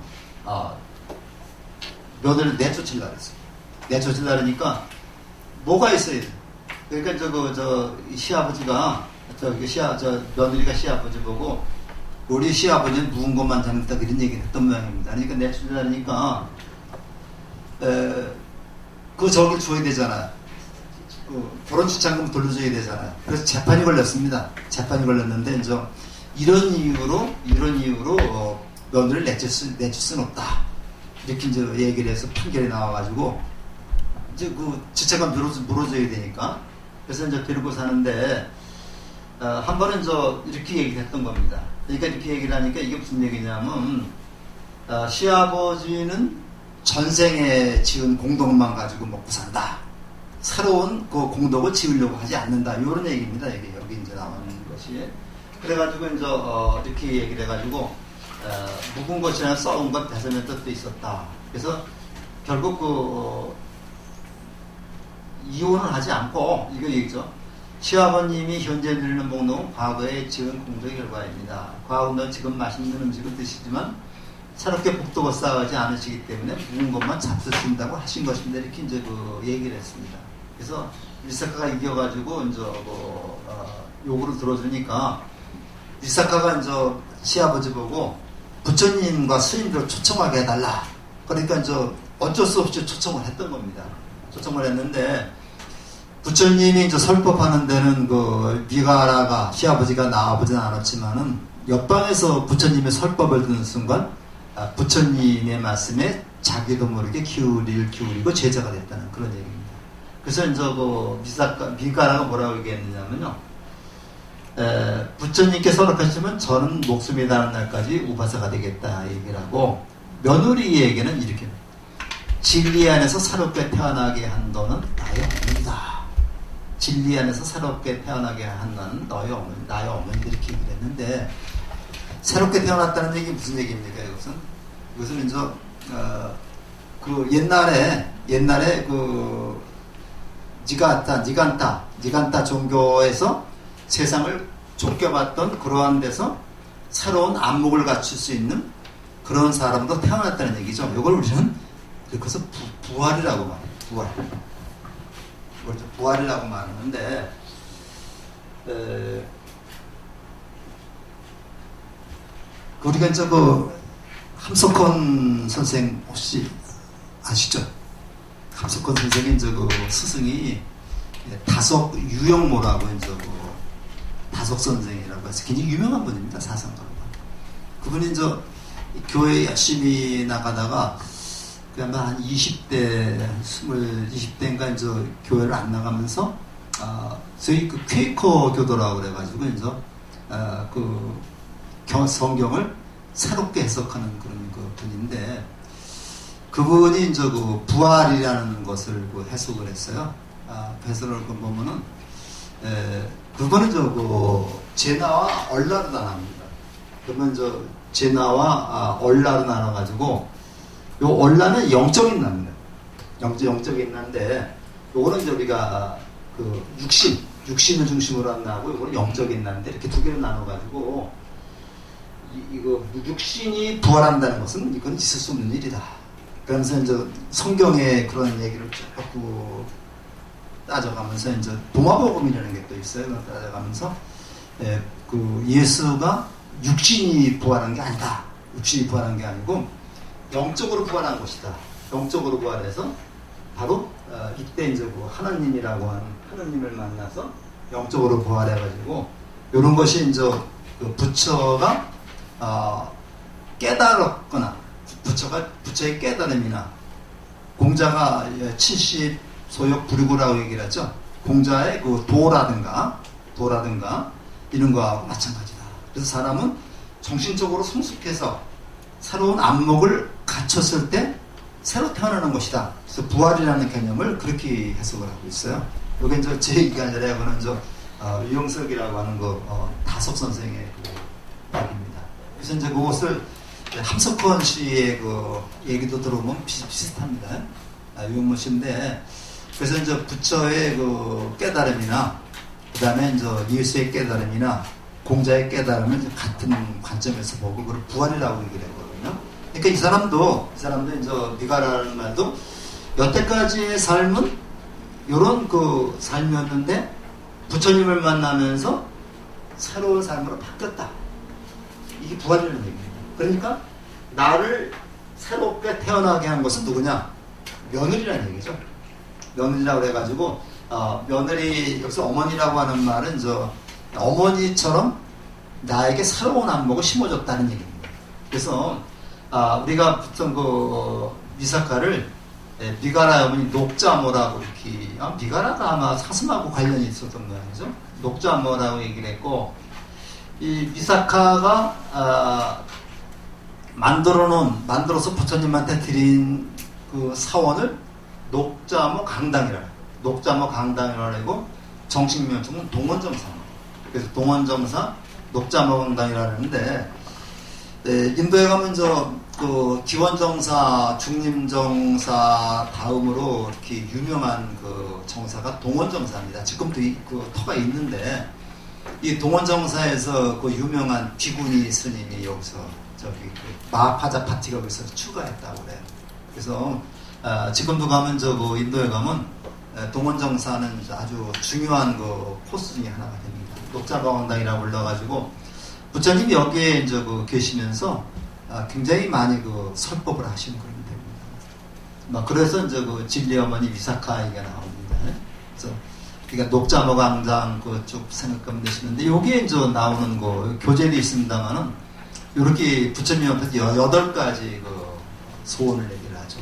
며느리를 내쫓으려고 했어요. 내쫓으려고 하니까 뭐가 있어요? 그러니까 시아버지가 며느리가 시아버지 보고 우리 시아버지는 묵은 것만 잘못했다 이런 얘기를 했던 모양입니다. 그러니까 내쫓으려고 하니까 저기 줘야 되잖아요. 결혼 지참금 돌려줘야 되잖아요. 그래서 재판이 걸렸습니다. 재판이 걸렸는데 이런 이유로 며느리를 내줄 수는 없다. 이렇게 얘기를 해서 판결이 나와가지고 그 지참금 물어줘야 되니까 그래서 데리고 사는데 한 번은 이렇게 얘기를 했던 겁니다. 그러니까 이렇게 얘기를 하니까 이게 무슨 얘기냐면 시아버지는 전생에 지은 공덕만 가지고 먹고 산다. 새로운 그 공덕을 지으려고 하지 않는다. 이런 얘기입니다. 여기 나오는 것이. 그래가지고 이렇게 얘기를 해가지고 묵은 것이나 썩은 것 배설의 뜻도 있었다. 그래서 결국 이혼을 하지 않고 이거 얘기죠. 시아버님이 현재 누리는 복록은 과거에 지은 공덕의 결과입니다. 과거는 지금 맛있는 음식을 드시지만 새롭게 복덕을 쌓아가지 않으시기 때문에 묵은 것만 잡수신다고 하신 것입니다. 이렇게 얘기를 했습니다. 그래서 위사카가 이겨가지고 요구를 들어주니까 위사카가 시아버지 보고 부처님과 스님들을 초청하게 해달라. 그러니까 어쩔 수 없이 초청을 했던 겁니다. 초청을 했는데 부처님이 설법하는 데는 미가라가 시아버지가 나와보진 않았지만은 옆방에서 부처님의 설법을 듣는 순간 부처님의 말씀에 자기도 모르게 기울이고 제자가 됐다는 그런 얘기입니다. 그래서 미가라가 뭐라고 얘기했느냐면요. 부처님께서 허락하시면 저는 목숨이 닿는 날까지 우바사가 되겠다 얘기를 하고, 며느리에게는 이렇게 진리 안에서 새롭게 태어나게 한 너는 나의 어머니다. 진리 안에서 새롭게 태어나게 한 너는 나의 어머니다 이렇게 얘기를 했는데, 새롭게 태어났다는 얘기 무슨 얘기입니까? 이것은 그 옛날에 그 니간타 종교에서 세상을 쫓겨봤던 그러한 데서 새로운 안목을 갖출 수 있는 그런 사람도 태어났다는 얘기죠. 이걸 우리는 그래서 부활이라고 말해요. 부활. 그걸 부활이라고 말하는데, 우리가 이제 함석헌 선생 혹시 아시죠? 함석헌 선생의 이제 스승이 다석 유영모라고 이제 다석 선생이라고 해서 굉장히 유명한 분입니다. 사상가가. 그분이 이제 교회 열심히 나가다가 아마 한 20대, 20대인가 이제 교회를 안 나가면서 저희 그 퀘이커 교도라고 그래가지고 이제 성경을 새롭게 해석하는 그런 분인데, 그분이 이제 부활이라는 것을 해석을 했어요. 해석을 보면은 그거는 제나와 얼라로 나눕니다. 그러면 제나와 얼라로 나눠가지고, 요 얼라는 영적인 나입니다. 영적인 나인데, 요거는 우리가 육신을 중심으로 한 나하고, 요거는 영적인 나인데, 이렇게 두 개로 나눠가지고, 이거 육신이 부활한다는 것은 이건 있을 수 없는 일이다. 그러면서 이제 성경의 그런 얘기를 자꾸 따져가면서 이제 도마복음이라는 게 또 있어요. 따져가면서 예수가 육신이 부활한 게 아니다. 육신이 부활한 게 아니고 영적으로 부활한 것이다. 영적으로 부활해서 바로 이때 이제 하나님이라고 하는 하나님을 만나서 영적으로 부활해가지고, 이런 것이 이제 부처가 깨달았거나 부처의 깨달음이나, 공자가 70 소역 불구라고 얘기를 하죠. 공자의 도라든가 이런 거하고 마찬가지다. 그래서 사람은 정신적으로 성숙해서 새로운 안목을 갖췄을 때 새로 태어나는 것이다. 그래서 부활이라는 개념을 그렇게 해석을 하고 있어요. 이게 이제 제 얘기가 아니라 이거는 유영석이라고 하는 다석 선생의 말입니다. 그래서 이제 그것을 함석헌 씨의 얘기도 들어보면 비슷합니다. 유영모 씨인데, 그래서 이제 부처의 깨달음이나, 그 다음에 이제 예수의 깨달음이나, 공자의 깨달음을 같은 관점에서 보고, 그걸 부활이라고 얘기를 했거든요. 그러니까 이 사람도 이제 미가라는 말도 여태까지의 삶은 이런 삶이었는데, 부처님을 만나면서 새로운 삶으로 바뀌었다. 이게 부활이라는 얘기입니다. 그러니까 나를 새롭게 태어나게 한 것은 누구냐? 며느리라는 얘기죠. 며느리라고 해가지고 며느리, 여기서 어머니라고 하는 말은 어머니처럼 나에게 새로운 안목을 심어줬다는 얘기입니다. 그래서 우리가 보통 미사카를 미가라 어머니 녹자모라고 이렇게, 미가라가 아마 사슴하고 관련이 있었던 모양이죠. 녹자모라고 얘기를 했고, 이 미사카가 만들어서 부처님한테 드린 사원을 녹자모 강당이라고 하고, 정식 명칭은 동원정사입니다. 그래서 동원정사, 녹자모 강당이라고 하는데, 인도에 가면 기원정사, 중림정사 다음으로 이렇게 유명한 정사가 동원정사입니다. 지금도 터가 있는데, 이 동원정사에서 유명한 비구니 스님이 여기서 마하파자 파티가 여기서 출가했다고 그래요. 그래서 지금도 가면 인도에 가면 동원정사는 아주 중요한 코스 중에 하나가 됩니다. 녹자방당이라고 불러가지고 부처님이 여기에 이제 계시면서 굉장히 많이 설법을 하시는 그런 됩니다. 그래서 이제 진리 어머니 위사카 얘기가 나옵니다. 그래서 그러니까 녹자모강당 쭉 생각하면 되시는데, 여기에 이제 나오는 교재도 있습니다만은, 이렇게 부처님 앞에서 8가지 소원을 얘기를 하죠.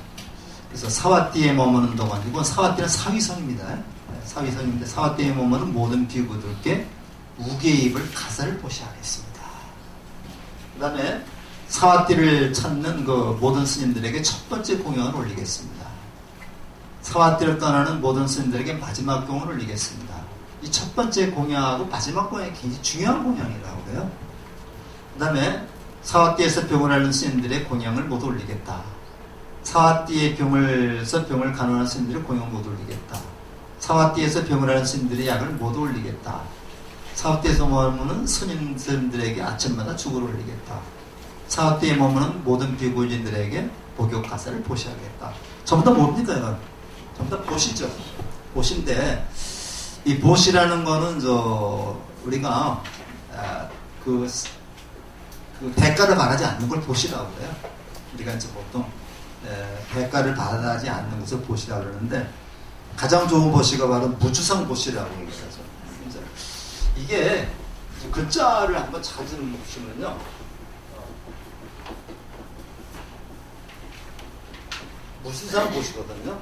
그래서 사와띠에 머무는 동안, 이건 사와띠는 사위성입니다. 사위성인데, 사와띠에 머무는 모든 비구들께 우계입을 가사를 보시하겠습니다. 그 다음에 사와띠를 찾는 모든 스님들에게 첫 번째 공양을 올리겠습니다. 사와띠를 떠나는 모든 스님들에게 마지막 공양을 올리겠습니다. 이 첫 번째 공양하고 마지막 공양이 굉장히 중요한 공양이라고 해요. 그 다음에 사와띠에서 병을 앓는 스님들의 공양을 못 올리겠다. 사와띠의 병을 간호하는 스님들의 공양을 못 올리겠다. 사와띠에서 병을 앓는 스님들의 약을 못 올리겠다. 사와띠에서 머무는 스님들에게 아침마다 죽을 올리겠다. 사와띠에 머무는 모든 비구인들에게 복욕 가사를 보시하겠다. 전부 다 뭡니까, 이건? 전부 다 보시죠. 보시인데, 이 보시라는 거는, 우리가, 그 대가를 바라지 않는 걸 보시라고 그래요. 우리가 이제 보통, 대가를 바라지 않는 것을 보시라고 그러는데, 가장 좋은 보시가 바로 무주성 보시라고 얘기하죠. 이게, 글자를 한번 잘 좀 보시면요. 무주성 보시거든요.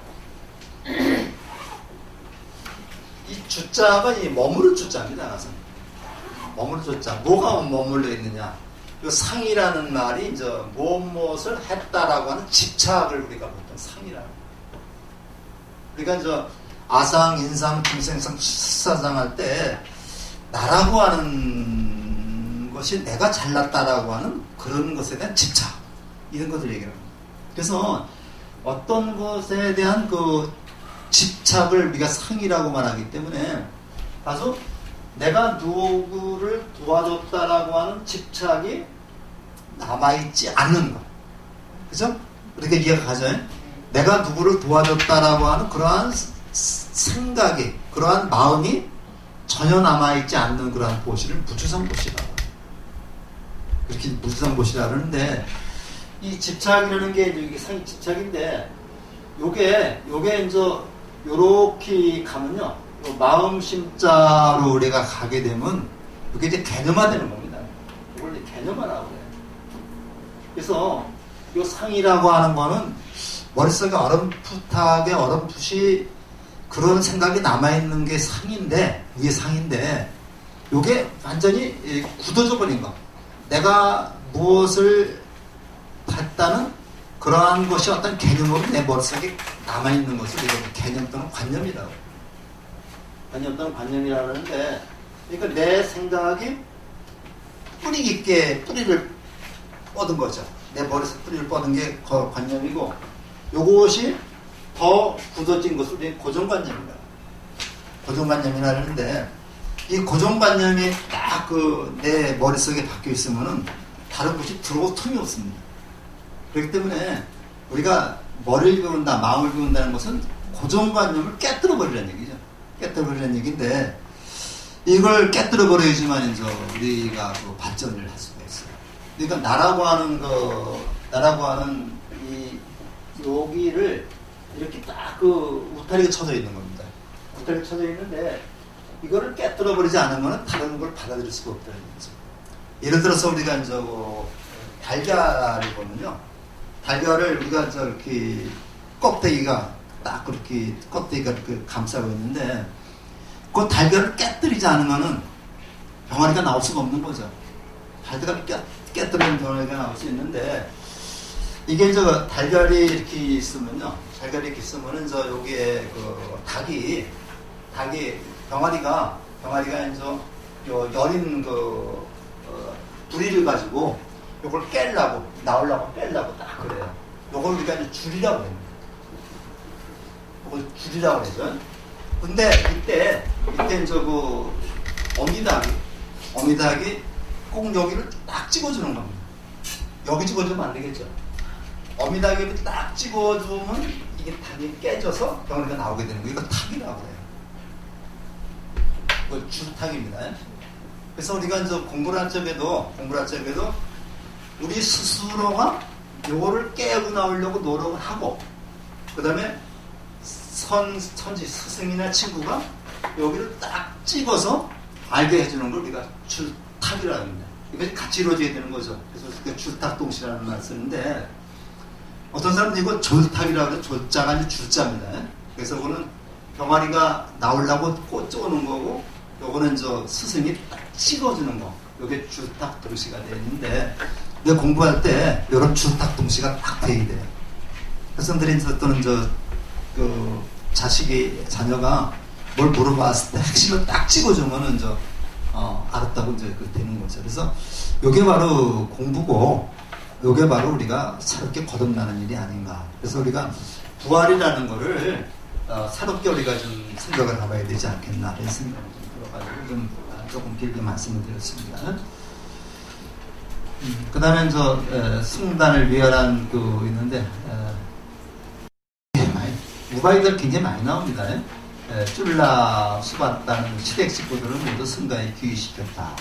이 주자가 이 머무를 주자입니다. 항상. 머무를 주자. 뭐가 머물러 있느냐? 이 상이라는 말이 이제 무엇을 했다라고 하는 집착을 우리가 보통 상이라고. 그러니까 이제 아상, 인상, 중생상, 수사상 할 때 나라고 하는 것이 내가 잘났다라고 하는 그런 것에 대한 집착 이런 것을 얘기합니다. 그래서 어떤 것에 대한 그 집착을 우리가 상이라고 말하기 때문에 아주 내가 누구를 도와줬다라고 하는 집착이 남아있지 않는 것. 그죠? 그렇게 이해가 가죠? 내가 누구를 도와줬다라고 하는 그러한 생각이, 그러한 마음이 전혀 남아있지 않는 그러한 보시를 무주성 보시라고. 그렇게 무주성 보시라고 하는데, 이 집착이라는 게 이게 상이 집착인데, 요게 이제 요렇게 가면요. 요 마음 심자로 우리가 가게 되면 이게 이제 개념화되는 겁니다. 이걸 이제 개념화라고 해요. 그래서 요 상이라고 하는 거는 머릿속에 어렴풋이 그런 생각이 남아있는 게 상인데, 이게 상인데, 요게 완전히 굳어져 버린 거. 내가 무엇을 했다는 그러한 것이 어떤 개념으로 내 머릿속에 남아있는 것을 이런 개념 또는 관념이라고. 관념 또는 관념이라고 하는데, 그러니까 내 생각이 뿌리 깊게 뿌리를 뻗은 거죠. 내 머릿속에 뿌리를 뻗은 게 관념이고, 요것이 더 굳어진 것을 우리 고정관념이다. 고정관념이라는데, 이 고정관념이 딱 내 머릿속에 박혀 있으면은 다른 것이 들어올 틈이 없습니다. 그렇기 때문에 우리가 머리를 배운다, 마음을 배운다는 것은 고정관념을 깨뜨려 버리라는 얘기죠. 깨뜨려 버리라는 얘기인데, 이걸 깨뜨려 버려야지만 이제 우리가 발전을 할 수가 있어요. 그러니까 나라고 하는 이 여기를 이렇게 딱 울타리가 쳐져 있는 겁니다. 울타리가 쳐져 있는데, 이거를 깨뜨려 버리지 않으면 다른 걸 받아들일 수가 없다는 거죠. 예를 들어서 우리가 이제 달걀을 보면요. 달걀을 우리가 이렇게 껍데기가 딱 그렇게 껍데기가 이렇게 감싸고 있는데, 그 달걀을 깨뜨리지 않으면은 병아리가 나올 수가 없는 거죠. 달걀을 깨뜨리는 병아리가 나올 수 있는데, 이게 이제 달걀이 이렇게 있으면요. 달걀이 이렇게 있으면은 여기에 닭이 병아리가 이제 여린 부리를 가지고 요걸 나오려고 딱 그래요. 요걸 우리가 이제 줄이라고 해요. 요걸 줄이라고 그러죠. 근데 이때 이제 어미닭이 꼭 여기를 딱 찍어주는 겁니다. 여기 찍어주면 안 되겠죠. 어미닭이 딱 찍어주면 이게 닭이 깨져서 병아리가 나오게 되는 거예요. 이거 탁이라고 해요. 이거 주탁입니다. 그래서 우리가 이제 공부를 할 적에도 우리 스스로가 요거를 깨고 나오려고 노력을 하고, 그 다음에 천지 스승이나 친구가 여기를 딱 찍어서 알게 해주는 걸 우리가 줄탁이라고 합니다. 이것이 같이 이루어져야 되는 거죠. 그래서 줄탁동시라는 말을 쓰는데, 어떤 사람은 이거 졸탁이라고 해요. 졸자가 아니라 줄자입니다. 그래서 그거는 병아리가 나오려고 꽂아오는 거고, 요거는 스승이 딱 찍어주는 거. 요게 줄탁동시가 되어 있는데, 내가 공부할 때 이런 줄탁동시가 딱 돼야 돼요. 학생들이 또는 자녀가 뭘 물어봤을 때 핵심을 딱 찍어주면은 알았다고 되는 거죠. 그래서 요게 바로 공부고, 요게 바로 우리가 새롭게 거듭나는 일이 아닌가. 그래서 우리가 부활이라는 거를 새롭게 우리가 좀 생각을 해봐야 되지 않겠나 이런 생각을 좀 들어가지고 조금 길게 말씀을 드렸습니다. 그 다음에 승단을 위하란 있는데, 우바이들 굉장히 많이 나옵니다. 쫄라 수바다는 시댁 식구들은 모두 승가에 귀의시켰다.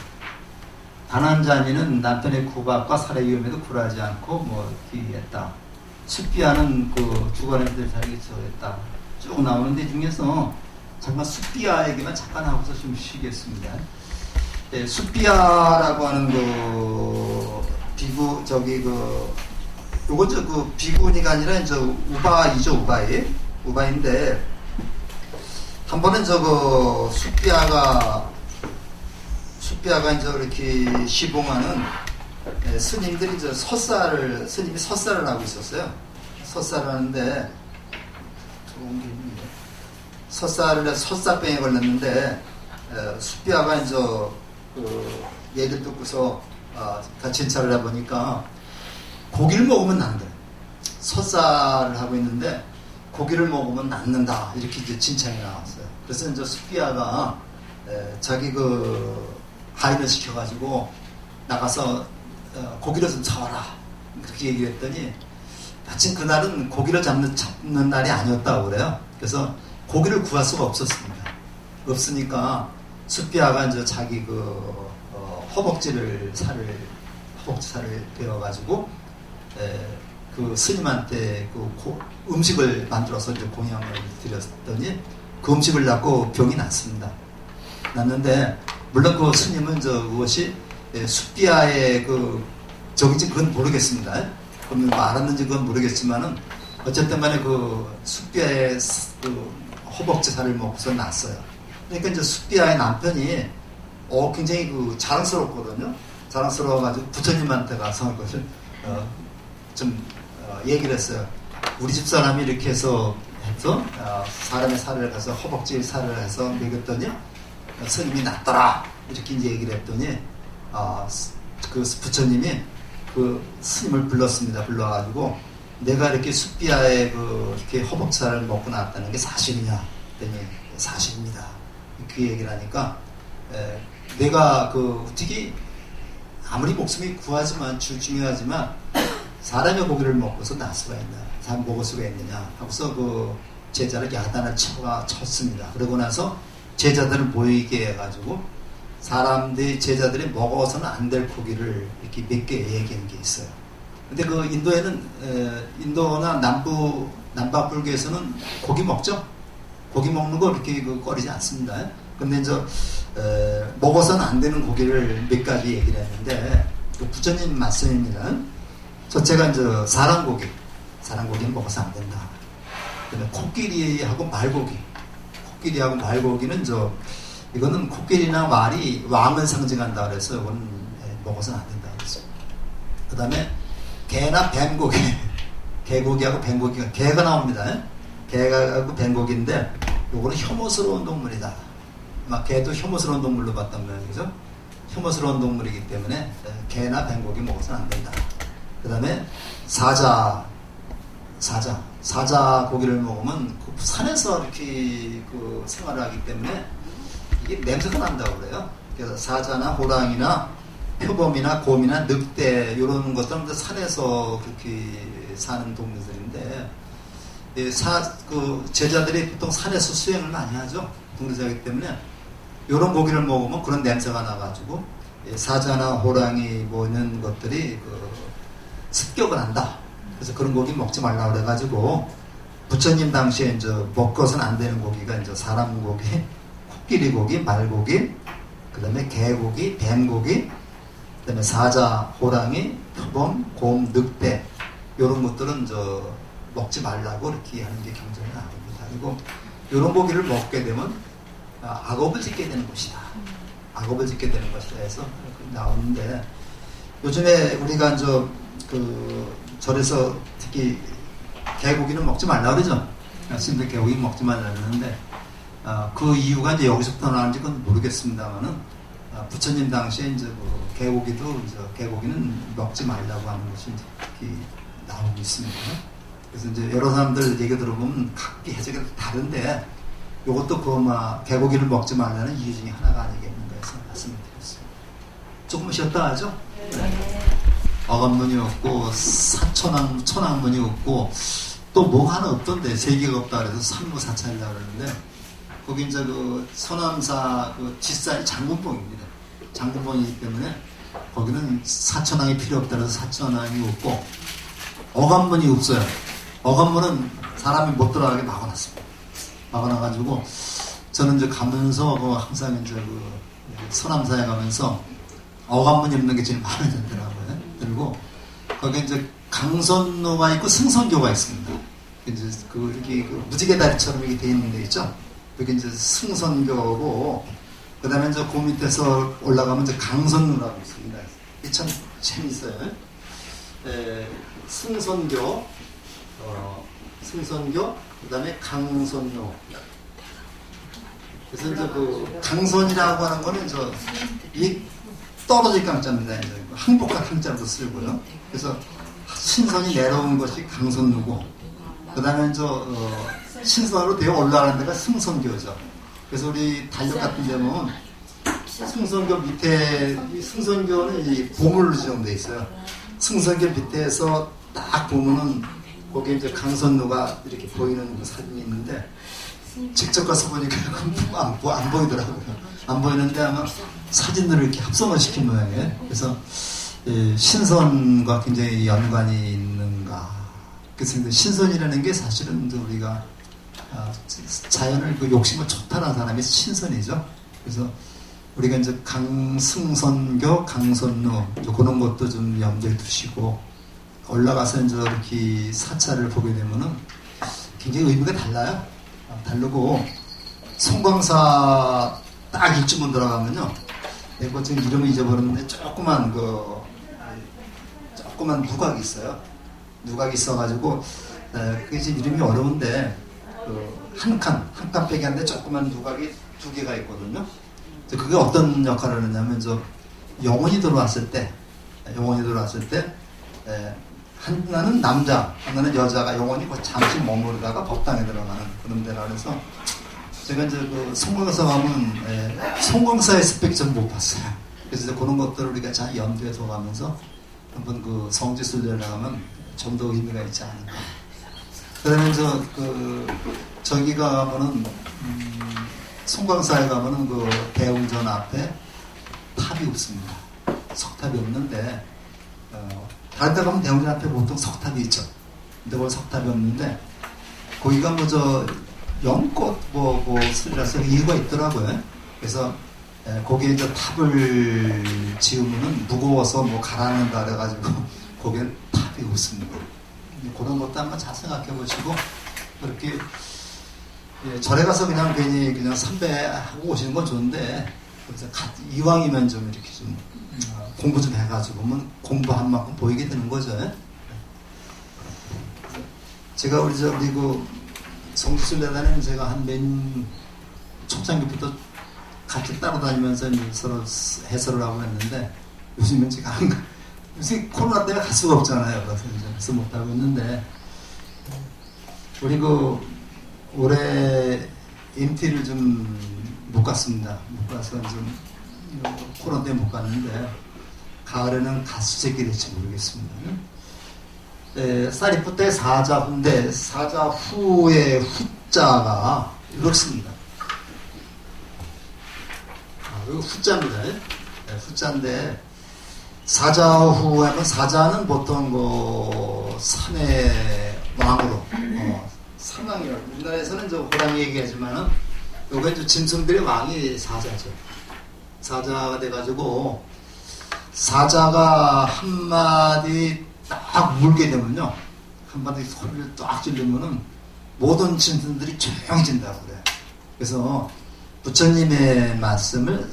다난자니는 남편의 구박과 살해 위험에도 굴하지 않고 귀의했다. 숫비아는 그 주관애들 자리에 처했다. 쭉 나오는데 중에서 잠깐 숫비아에게만 잠깐 하고서 좀 쉬겠습니다. 숫비아라고 하는 요건 그 비구니가 아니라 이제 우바이죠, 우바인데 한 번은 숫비아가 이제 이렇게 시봉하는 스님들이 스님이 설사를 하고 있었어요. 설사를 하는데 좋은 게 있는데 설사병에 걸렸는데 숫비아가 이제 얘기를 듣고서 다 진찰을 해보니까 고기를 먹으면 난대. 설사를 하고 있는데 고기를 먹으면 낫는다. 이렇게 이제 진찰이 나왔어요. 그래서 이제 숫비아가 자기 하인을 시켜가지고 나가서 고기를 좀 잡아라. 그렇게 얘기를 했더니 마침 그날은 고기를 잡는 날이 아니었다고 그래요. 그래서 고기를 구할 수가 없었습니다. 없으니까 숫비아가 이제 자기 허벅지 살을 베어가지고 그 스님한테 음식을 만들어서 이제 공양을 드렸더니 그 음식을 낳고 병이 났습니다. 났는데 물론 그 스님은 그것이 숫비아의 저긴지 그건 모르겠습니다. 그럼 알았는지 그건 모르겠지만은 어쨌든 간에 숫비아의 허벅지 살을 먹고서 났어요. 그러니까 이제 숫비아의 남편이 굉장히 자랑스럽거든요. 자랑스러워가지고 부처님한테 가서 그것을 얘기를 했어요. 우리 집 사람이 이렇게 해서 사람의 살을 가서 허벅지 살을 해서 먹였더니 스님이 낫더라. 이렇게 이제 얘기를 했더니 그 부처님이 그 스님을 불렀습니다. 불러가지고 내가 이렇게 숫비아의 이렇게 허벅지 살을 먹고 났다는 게 사실이냐? 했더니 사실입니다. 그 얘기를 하니까 내가 어떻게 아무리 목숨이 중요하지만 사람의 고기를 먹고서 날 수가 있나, 먹을 수가 있느냐 하고서 제자를 야단을 쳤습니다. 그러고 나서 제자들을 모이게 해가지고 제자들이 먹어서는 안 될 고기를 이렇게 몇 개 얘기한 게 있어요. 근데 인도나 남박 불교에서는 고기 먹죠? 고기 먹는 거 이렇게 꺼리지 않습니다. 근데 이제 먹어서는 안 되는 고기를 몇 가지 얘기를 했는데 부처님 말씀입니다. 첫째가 이제 사랑고기는 먹어서 안 된다. 그다음에 코끼리하고 말고기는 이거는 코끼리나 말이 왕을 상징한다 그래서 이건 먹어서는 안 된다 그랬어요. 그다음에 개나 뱀고기, 개고기하고 뱀고기가 개가 나옵니다. 개하고 뱀고기인데 요거는 혐오스러운 동물이다. 개도 혐오스러운 동물로 봤단 말이죠. 혐오스러운 동물이기 때문에 개나 뱀고기 먹어서는 안 된다. 그 다음에 사자 고기를 먹으면 산에서 이렇게 생활을 하기 때문에 이게 냄새가 난다고 그래요. 그래서 사자나 호랑이나 표범이나 곰이나 늑대 이런 것들은 산에서 그렇게 사는 동물들인데 제자들이 보통 산에서 수행을 많이 하죠. 동료자이기 때문에 이런 고기를 먹으면 그런 냄새가 나가지고 사자나 호랑이 이런 것들이 습격을 한다. 그래서 그런 고기 먹지 말라 그래가지고 부처님 당시에 이제 먹어서는 안 되는 고기가 이제 사람 고기, 코끼리 고기, 말고기, 그다음에 개고기, 뱀고기, 그다음에 사자, 호랑이, 표범, 곰, 늑대 이런 것들은 먹지 말라고 이렇게 하는 게 경전에 나옵니다. 그리고 이런 고기를 먹게 되면 악업을 짓게 되는 것이다. 악업을 짓게 되는 것이다 해서 나오는데 요즘에 우리가 절에서 특히 개고기는 먹지 말라 그러죠. 스님들 개고기 먹지 말라 그러는데 그 이유가 이제 여기서부터 나왔는지 그건 모르겠습니다만은 부처님 당시에 개고기는 먹지 말라고 하는 것이 이렇게 나오고 있습니다. 그래서 이제 여러 사람들 얘기 들어보면 각기 해석이 다른데 이것도 개고기를 먹지 말라는 이유 중에 하나가 아니겠는가 해서 말씀을 드렸습니다. 조금 쉬었다 하죠? 네. 어간문이 없고 천왕문이 없고 또 뭐가 하나 없던데, 세 개가 없다 그래서 삼무사찰이라고 그러는데, 거기 이제 그 서남사 그 뒷산이 장군봉입니다. 장군봉이기 때문에 거기는 사천왕이 필요 없다 그래서 사천왕이 없고, 어간문이 없어요. 어간문은 사람이 못 들어가게 막아놨습니다. 막아놔가지고, 저는 이제 가면서 항상 이제 그 서남사에 가면서 어간문이 없는 게 제일 마음에 들더라고요. 그리고 거기 이제 강선로가 있고 승선교가 있습니다. 이제 그 이렇게 그 무지개 다리처럼 이렇게 돼 있는 데 있죠. 여기 이제 승선교고, 그 다음에 이제 그 밑에서 올라가면 이제 강선로라고 있습니다. 이게 참 재밌어요. 승선교, 승선교, 그 다음에 강선로. 그래서 이제 그 강선이라고 하는 거는 이 떨어질 강자입니다. 이제 항복한 항자로도 쓰고요. 그래서 신선이 내려온 것이 강선로고, 그 다음에 신선으로 되어 올라가는 데가 승선교죠. 그래서 우리 달력 같은 데 보면 승선교 밑에, 이 승선교는 이 고물로 지정되어 있어요. 승선교 밑에서 딱 보면은 거기에 이제 강선로가 이렇게 보이는 그 사진이 있는데, 직접 가서 보니까 안 보이더라고요. 안 보이는데 아마 사진들을 이렇게 합성을 시킨 모양이에요. 그래서 신선과 굉장히 연관이 있는가. 그래서 신선이라는 게 사실은 우리가 자연을 그 욕심을 좋다는 사람이 신선이죠. 그래서 우리가 이제 강승선교, 강선로 그런 것도 좀 염두에 두시고 올라가서 이제 이렇게 사찰을 보게 되면은 굉장히 의미가 달라요. 다르고, 송광사 딱 일주문 들어가면요, 내가 지금 이름을 잊어버렸는데 조그만 누각이 있어요. 누각이 있어가지고 그게 지금 이름이 어려운데 한 칸 빼기 한데 조그만 누각이 두 개가 있거든요. 그게 어떤 역할을 하냐면 영혼이 들어왔을 때 하나는 남자, 하나는 여자가 영혼이 잠시 머무르다가 법당에 들어가는 그런 데라 그래서 제가 이제 그 송광사 가면 송광사의 스펙 전 못 봤어요. 그래서 그런 것들을 우리가 잘 염두에 둬가면서 한번 그 성지순례를 나가면 좀 더 의미가 있지 않을까. 그다음에 저기 가면은 송광사에 가면은 그 대웅전 앞에 탑이 없습니다. 석탑이 없는데 다른 데 가면 대웅전 앞에 보통 석탑이 있죠. 근데 거기 석탑이 없는데 거기가 연꽃 스리라서 이유가 있더라고요. 그래서 거기에 이제 탑을 지으면은 무거워서 가라앉는다 그래가지고 거기에 탑이 없습니다. 그런 것도 한번 잘 생각해 보시고 그렇게 절에 가서 그냥 삼배하고 오시는 건 좋은데 이왕이면 좀 이렇게 좀 공부 좀 해가지고 공부한 만큼 보이게 되는 거죠. 제가 우리 그 성지순례단에는 제가 한 초창기부터 같이 따라다니면서 서로 해설을 하고 했는데 요즘은 제가 요새 코로나 때문에 갈 수가 없잖아요. 그래서 못 하고 있는데 우리 올해 MT를 좀 못 갔습니다. 못 가서 좀 코로나 때문에 못 갔는데 가을에는 가수 제끼 될지 모르겠습니다. 사리푸트의 사자후인데 사자후의 후자가 이렇습니다. 이거 후자입니다. 후자인데 사자후 하면 사자는 보통 산의 왕으로 상왕이라고 우리나라에서는 호랑이 얘기하지만은 요게 이제 짐승들의 왕이 사자죠. 사자가 돼가지고 사자가 한마디 딱 물게 되면요, 한마디 소리를 딱 지르면은 모든 짐승들이 조용해진다고 그래요. 그래서 부처님의 말씀을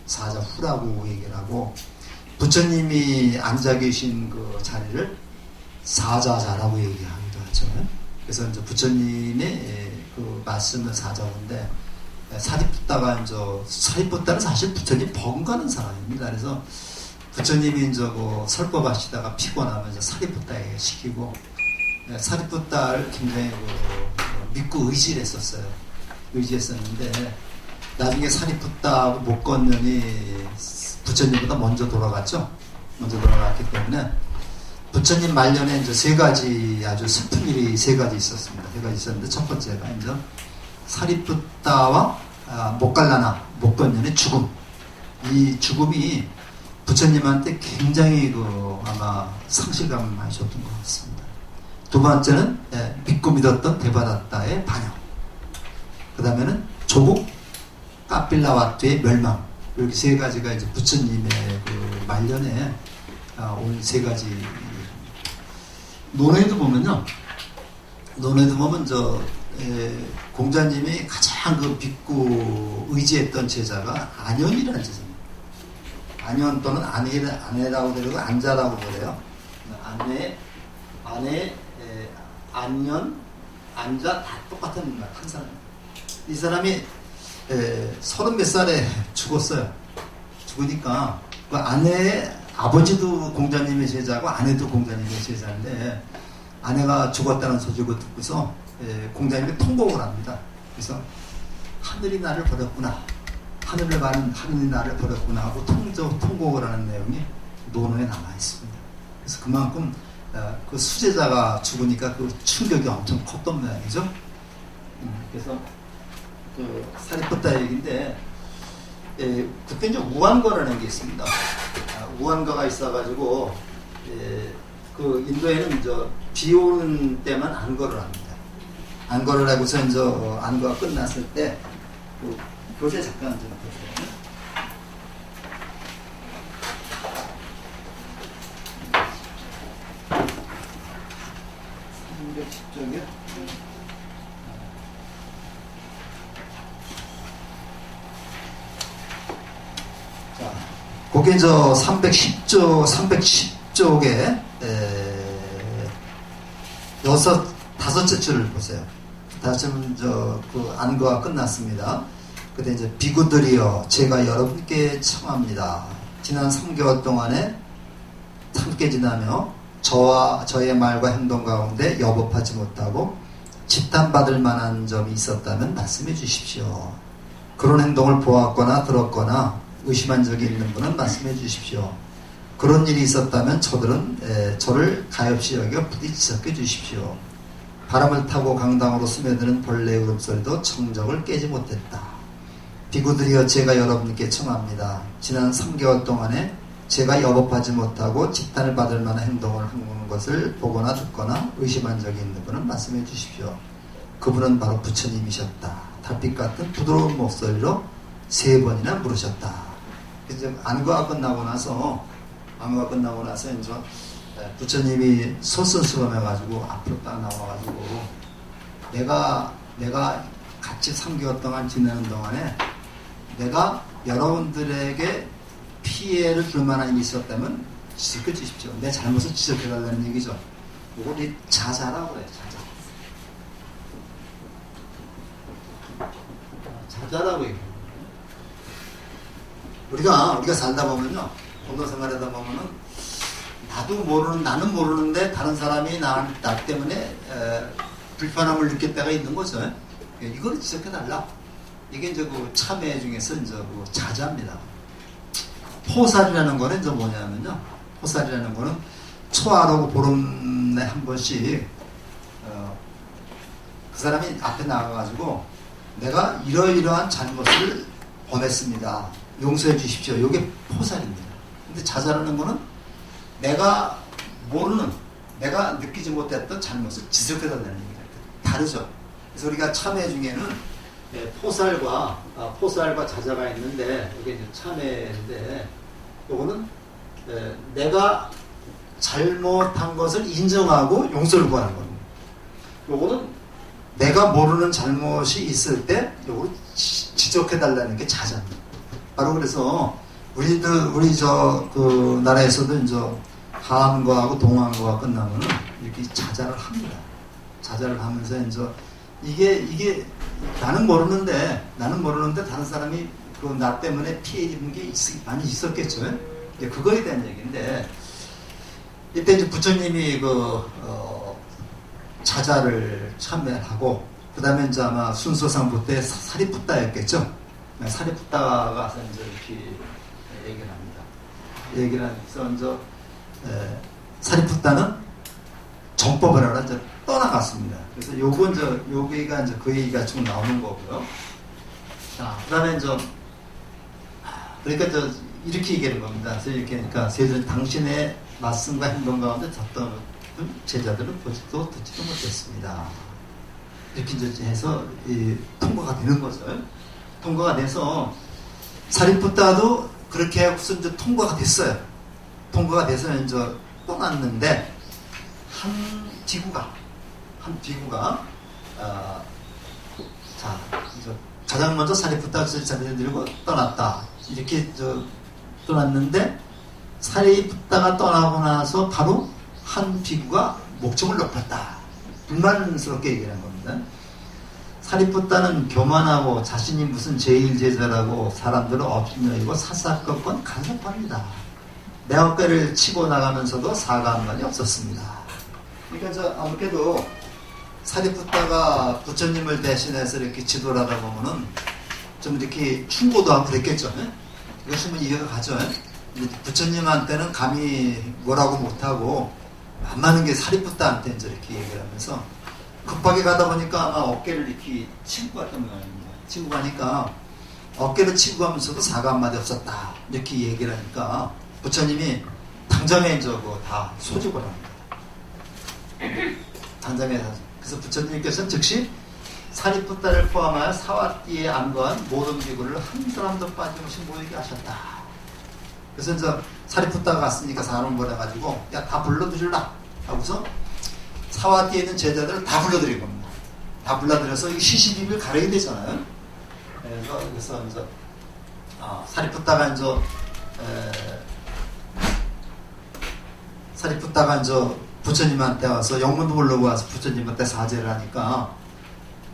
사자후라고 얘기를 하고, 부처님이 앉아 계신 그 자리를 사자자라고 얘기하기도 하죠. 그래서 이제 부처님의 그 말씀은 사자인데, 사리푸트는 사실 부처님 버금가는 사람입니다. 그래서 부처님이 이제 설법하시다가 피곤하면 이제 사리푸트에게 시키고, 사리푸트를 굉장히 믿고 의지했었는데, 나중에 사리푸트하고 목건년이 부처님보다 먼저 돌아갔죠. 먼저 돌아갔기 때문에 부처님 말년에 이제 세 가지 아주 슬픈 일이 세 가지 있었습니다. 세 가지 있었는데 첫 번째가 이제 사리푸타와 모갈라나 목건년의 죽음. 이 죽음이 부처님한테 굉장히 아마 상실감을 많이 줬던 것 같습니다. 두 번째는 믿고 믿었던 데바다타의 반영. 그 다음에는 조국 까필라와트의 멸망. 이렇게 세 가지가 이제 부처님의 그 말년에 온 세 가지. 논에도 보면요. 논에도 보면 공자님이 가장 그 의지했던 제자가 안현이라는 제자입니다. 안현 또는 아내라고 그러고 안자라고 그래요. 안현, 안자 다 똑같은 한 사람. 이 사람이 30몇 살에 죽었어요. 죽으니까 그 아내의 아버지도 공자님의 제자고 아내도 공자님의 제자인데 아내가 죽었다는 소식을 듣고서 공자님이 통곡을 합니다. 그래서 하늘이 나를 버렸구나. 하늘을 가는 하늘이 나를 버렸구나 하고 통곡을 하는 내용이 논어에 남아 있습니다. 그래서 그만큼 그 수제자가 죽으니까 그 충격이 엄청 컸던 모양이죠. 그래서 그 사리푸타 얘기인데 그때 이제 우안거라는 게 있습니다. 우안거가 있어가지고 그 인도에는 비 오는 때만 안거를 합니다. 안거를 하고서 이제 안거가 끝났을 때 교재 잠깐 좀 보세요. 자, 그게 310쪽에 다섯째 줄을 보세요. 다섯째는 그 안거가 끝났습니다. 그때 이제 비구들이여 제가 여러분께 청합니다. 지난 3개월 동안에 함께 지나며 저와 저의 말과 행동 가운데 여법하지 못하고 집단받을 만한 점이 있었다면 말씀해 주십시오. 그런 행동을 보았거나 들었거나 의심한 적이 있는 분은 말씀해 주십시오. 그런 일이 있었다면 저를 가엾이 여겨 부디 지적해 주십시오. 바람을 타고 강당으로 스며드는 벌레의 울음소리도 청적을 깨지 못했다. 비구들이여 제가 여러분께 청합니다. 지난 3개월 동안에 제가 여법하지 못하고 집단을 받을 만한 행동을 하는 것을 보거나 듣거나 의심한 적이 있는 분은 말씀해 주십시오. 그분은 바로 부처님이셨다. 달빛 같은 부드러운 목소리로 3번이나 물으셨다. 이제 안거가 끝나고 나서 이제 부처님이 솔선수범해가지고 앞으로 딱 나와가지고 내가 같이 3개월 동안 지내는 동안에 내가 여러분들에게 피해를 줄 만한 일이 있었다면 지적해 주십시오. 내 잘못을 지적해달라는 얘기죠. 이걸 자자라고 그래요. 자자라고 얘기해요. 우리가 살다 보면요. 공동생활하다 보면은 나는 모르는데 다른 사람이 나 때문에 불편함을 느낄 때가 있는 거죠. 이걸 지적해달라. 이게 이제 그 참회 중에서 이제 그 자자입니다. 포살이라는 거는 이제 뭐냐면요. 포살이라는 거는 초하루고 보름에 한 번씩 그 사람이 앞에 나가가지고 내가 이러이러한 잘못을 범했습니다. 용서해 주십시오. 이게 포살입니다. 근데 자자라는 거는 내가 느끼지 못했던 잘못을 지적해달라는 얘기입니다. 다르죠. 그래서 우리가 참회 중에는 포살과 자자가 있는데 이게 이제 참회인데 요거는 내가 잘못한 것을 인정하고 용서를 구하는 겁니다. 요거는 내가 모르는 잘못이 있을 때 요거를 지적해달라는 게 자자입니다. 바로 그래서 우리 그 나라에서도 이제 하안거하고 동안거가 끝나면은 이렇게 자자를 합니다. 자자를 하면서 이제 이게 나는 모르는데 다른 사람이 그 나 때문에 피해 입은 게 많이 있었겠죠. 그거에 대한 얘기인데 이때 이제 부처님이 자자를 참여하고 그 다음에 이제 아마 순서상 때 사리푸타였겠죠. 사리푸타가 가서 이제 이렇게 얘기를 합니다. 얘기를 하면서 이제 사리푸타는 정법을 하러 이제 떠나갔습니다. 그래서 요건 여기가 이제 그 얘기가 좀 나오는 거고요. 자, 그 다음에 그러니까 이렇게 얘기하는 겁니다. 그래서 이렇게, 그러니까 세존이 당신의 말씀과 행동 가운데 졌던 제자들은 보지도 듣지도 못했습니다. 이렇게 이제 해서 통과가 되는 거죠. 통과가 돼서 사리푸타도 그렇게 하고서 이제 통과가 됐어요. 통과가 돼서 이제 떠났는데 한 비구가 자, 이제 가장 먼저 사리푸타가 자리를 들고 떠났다. 이렇게 떠났는데 사리푸타가 떠나고 나서 바로 한 비구가 목청을 높였다. 불만스럽게 얘기하는 겁니다. 사리푸타는 교만하고 자신이 무슨 제일 제자라고 사람들을 업신여기고 사사건건 간섭합니다. 내 어깨를 치고 나가면서도 사과한 말이 없었습니다. 그러니까 아무래도 사리푸타가 부처님을 대신해서 이렇게 지도를 하다 보면은 좀 이렇게 충고도 하고 그랬겠죠. 이것이 뭐 이해가 가죠. 부처님한테는 감히 뭐라고 못하고 안 맞는 게 사리푸타한테 이제 이렇게 얘기를 하면서 급하게 가다 보니까 아마 어깨를 이렇게 치고 갔던 모양입니다. 치고 가니까 어깨를 치고 가면서도 사과 한마디 없었다. 이렇게 얘기를 하니까 부처님이 당장에 이제 다 소집을 합니다. 당장에. 그래서 부처님께서는 즉시 사리푸타를 포함하여 사와띠에 안거한 모든 비구를 한 사람도 빠짐없이 모이게 하셨다. 그래서 이제 사리푸타가 갔으니까 사람을 보내가지고 야, 다 불러들여라 하고서 사와띠에 있는 제자들을 다 불러들인 겁니다. 다 불러들여서 이 시시비비를 가려야 되잖아요. 그래서 이제 사리푸타가 이제 부처님한테 와서 영문도 모르고 와서 부처님한테 사죄를 하니까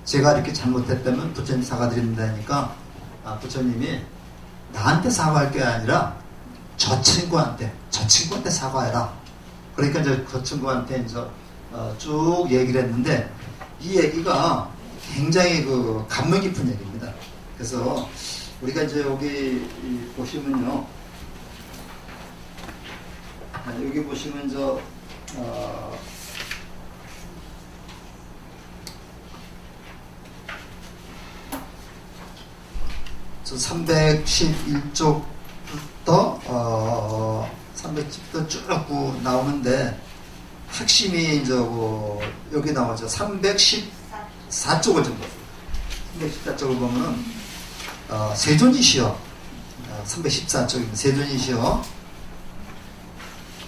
제가 이렇게 잘못했다면 부처님 사과드린다니까 부처님이 나한테 사과할 게 아니라 저 친구한테 사과해라. 그러니까 이제 그 친구한테 이제 쭉 얘기를 했는데 이 얘기가 굉장히 감명 깊은 얘기입니다. 그래서 우리가 이제 여기 보시면요, 여기 보시면 저 311쪽부터 310도 쭉 나오는데 핵심이 이제 여기 나오죠. 314쪽을 좀 보세요. 314쪽을 보면은 세존이시여, 314쪽입니다. 세존이시여,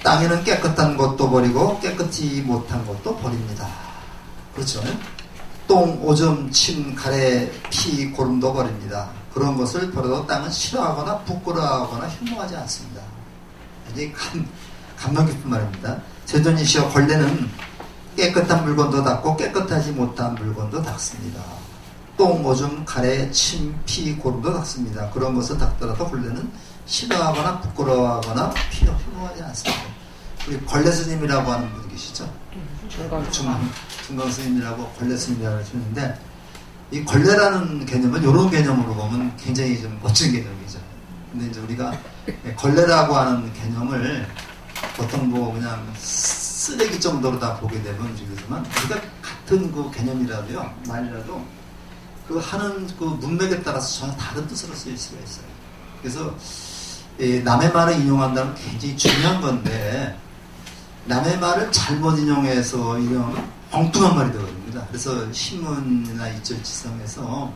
땅에는 깨끗한 것도 버리고 깨끗이 못한 것도 버립니다. 그렇죠? 똥, 오줌, 침, 가래, 피, 고름도 버립니다. 그런 것을 버려도 땅은 싫어하거나 부끄러워하거나 혐오하지 않습니다. 굉장히 감명 깊은 말입니다. 세존이시여, 걸레는 깨끗한 물건도 닦고 깨끗하지 못한 물건도 닦습니다. 똥, 오줌, 가래, 침, 피, 고름도 닦습니다. 그런 것을 닦더라도 걸레는 싫어하거나 부끄러워하거나 혐오하지 않습니다. 우리 걸레 스님이라고 하는 분이 계시죠? 중강 스님이라고 걸레 스님이라고 하시는데, 이 걸레라는 개념은 이런 개념으로 보면 굉장히 좀 멋진 개념이죠. 근데 이제 우리가 걸레라고 하는 개념을 보통 그냥 쓰레기 정도로 다 보게 되면 지만 우리가 같은 그 개념이라도요, 말이라도 하는 문맥에 따라서 전혀 다른 뜻으로 쓰일 수가 있어요. 그래서 남의 말을 인용한다는 게 굉장히 중요한 건데, 남의 말을 잘못 인용해서 인용하면 엉뚱한 말이 되거든요. 그래서 신문이나 이철지성에서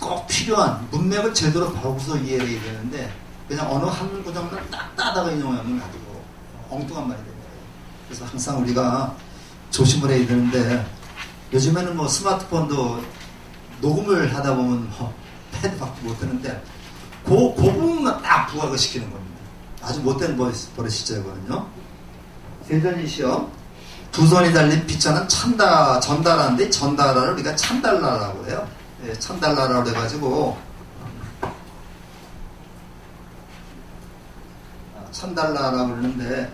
꼭 필요한 문맥을 제대로 보고서 이해를 해야 되는데, 그냥 어느 한 구절만 딱 따다가 인용하면 가지고 엉뚱한 말이 되는 거예요. 그래서 항상 우리가 조심을 해야 되는데, 요즘에는 스마트폰도 녹음을 하다 보면 패드밖에 못 하는데, 그 부분만 딱 부각을 시키는 겁니다. 아주 못된 버릇이죠, 이거는요. 세존이시여, 두 손이 달린 빗자는 전달하는데, 전달라를 우리가 찬달라라고 해요. 예, 찬달라라고 해가지고, 찬달라라고 그러는데,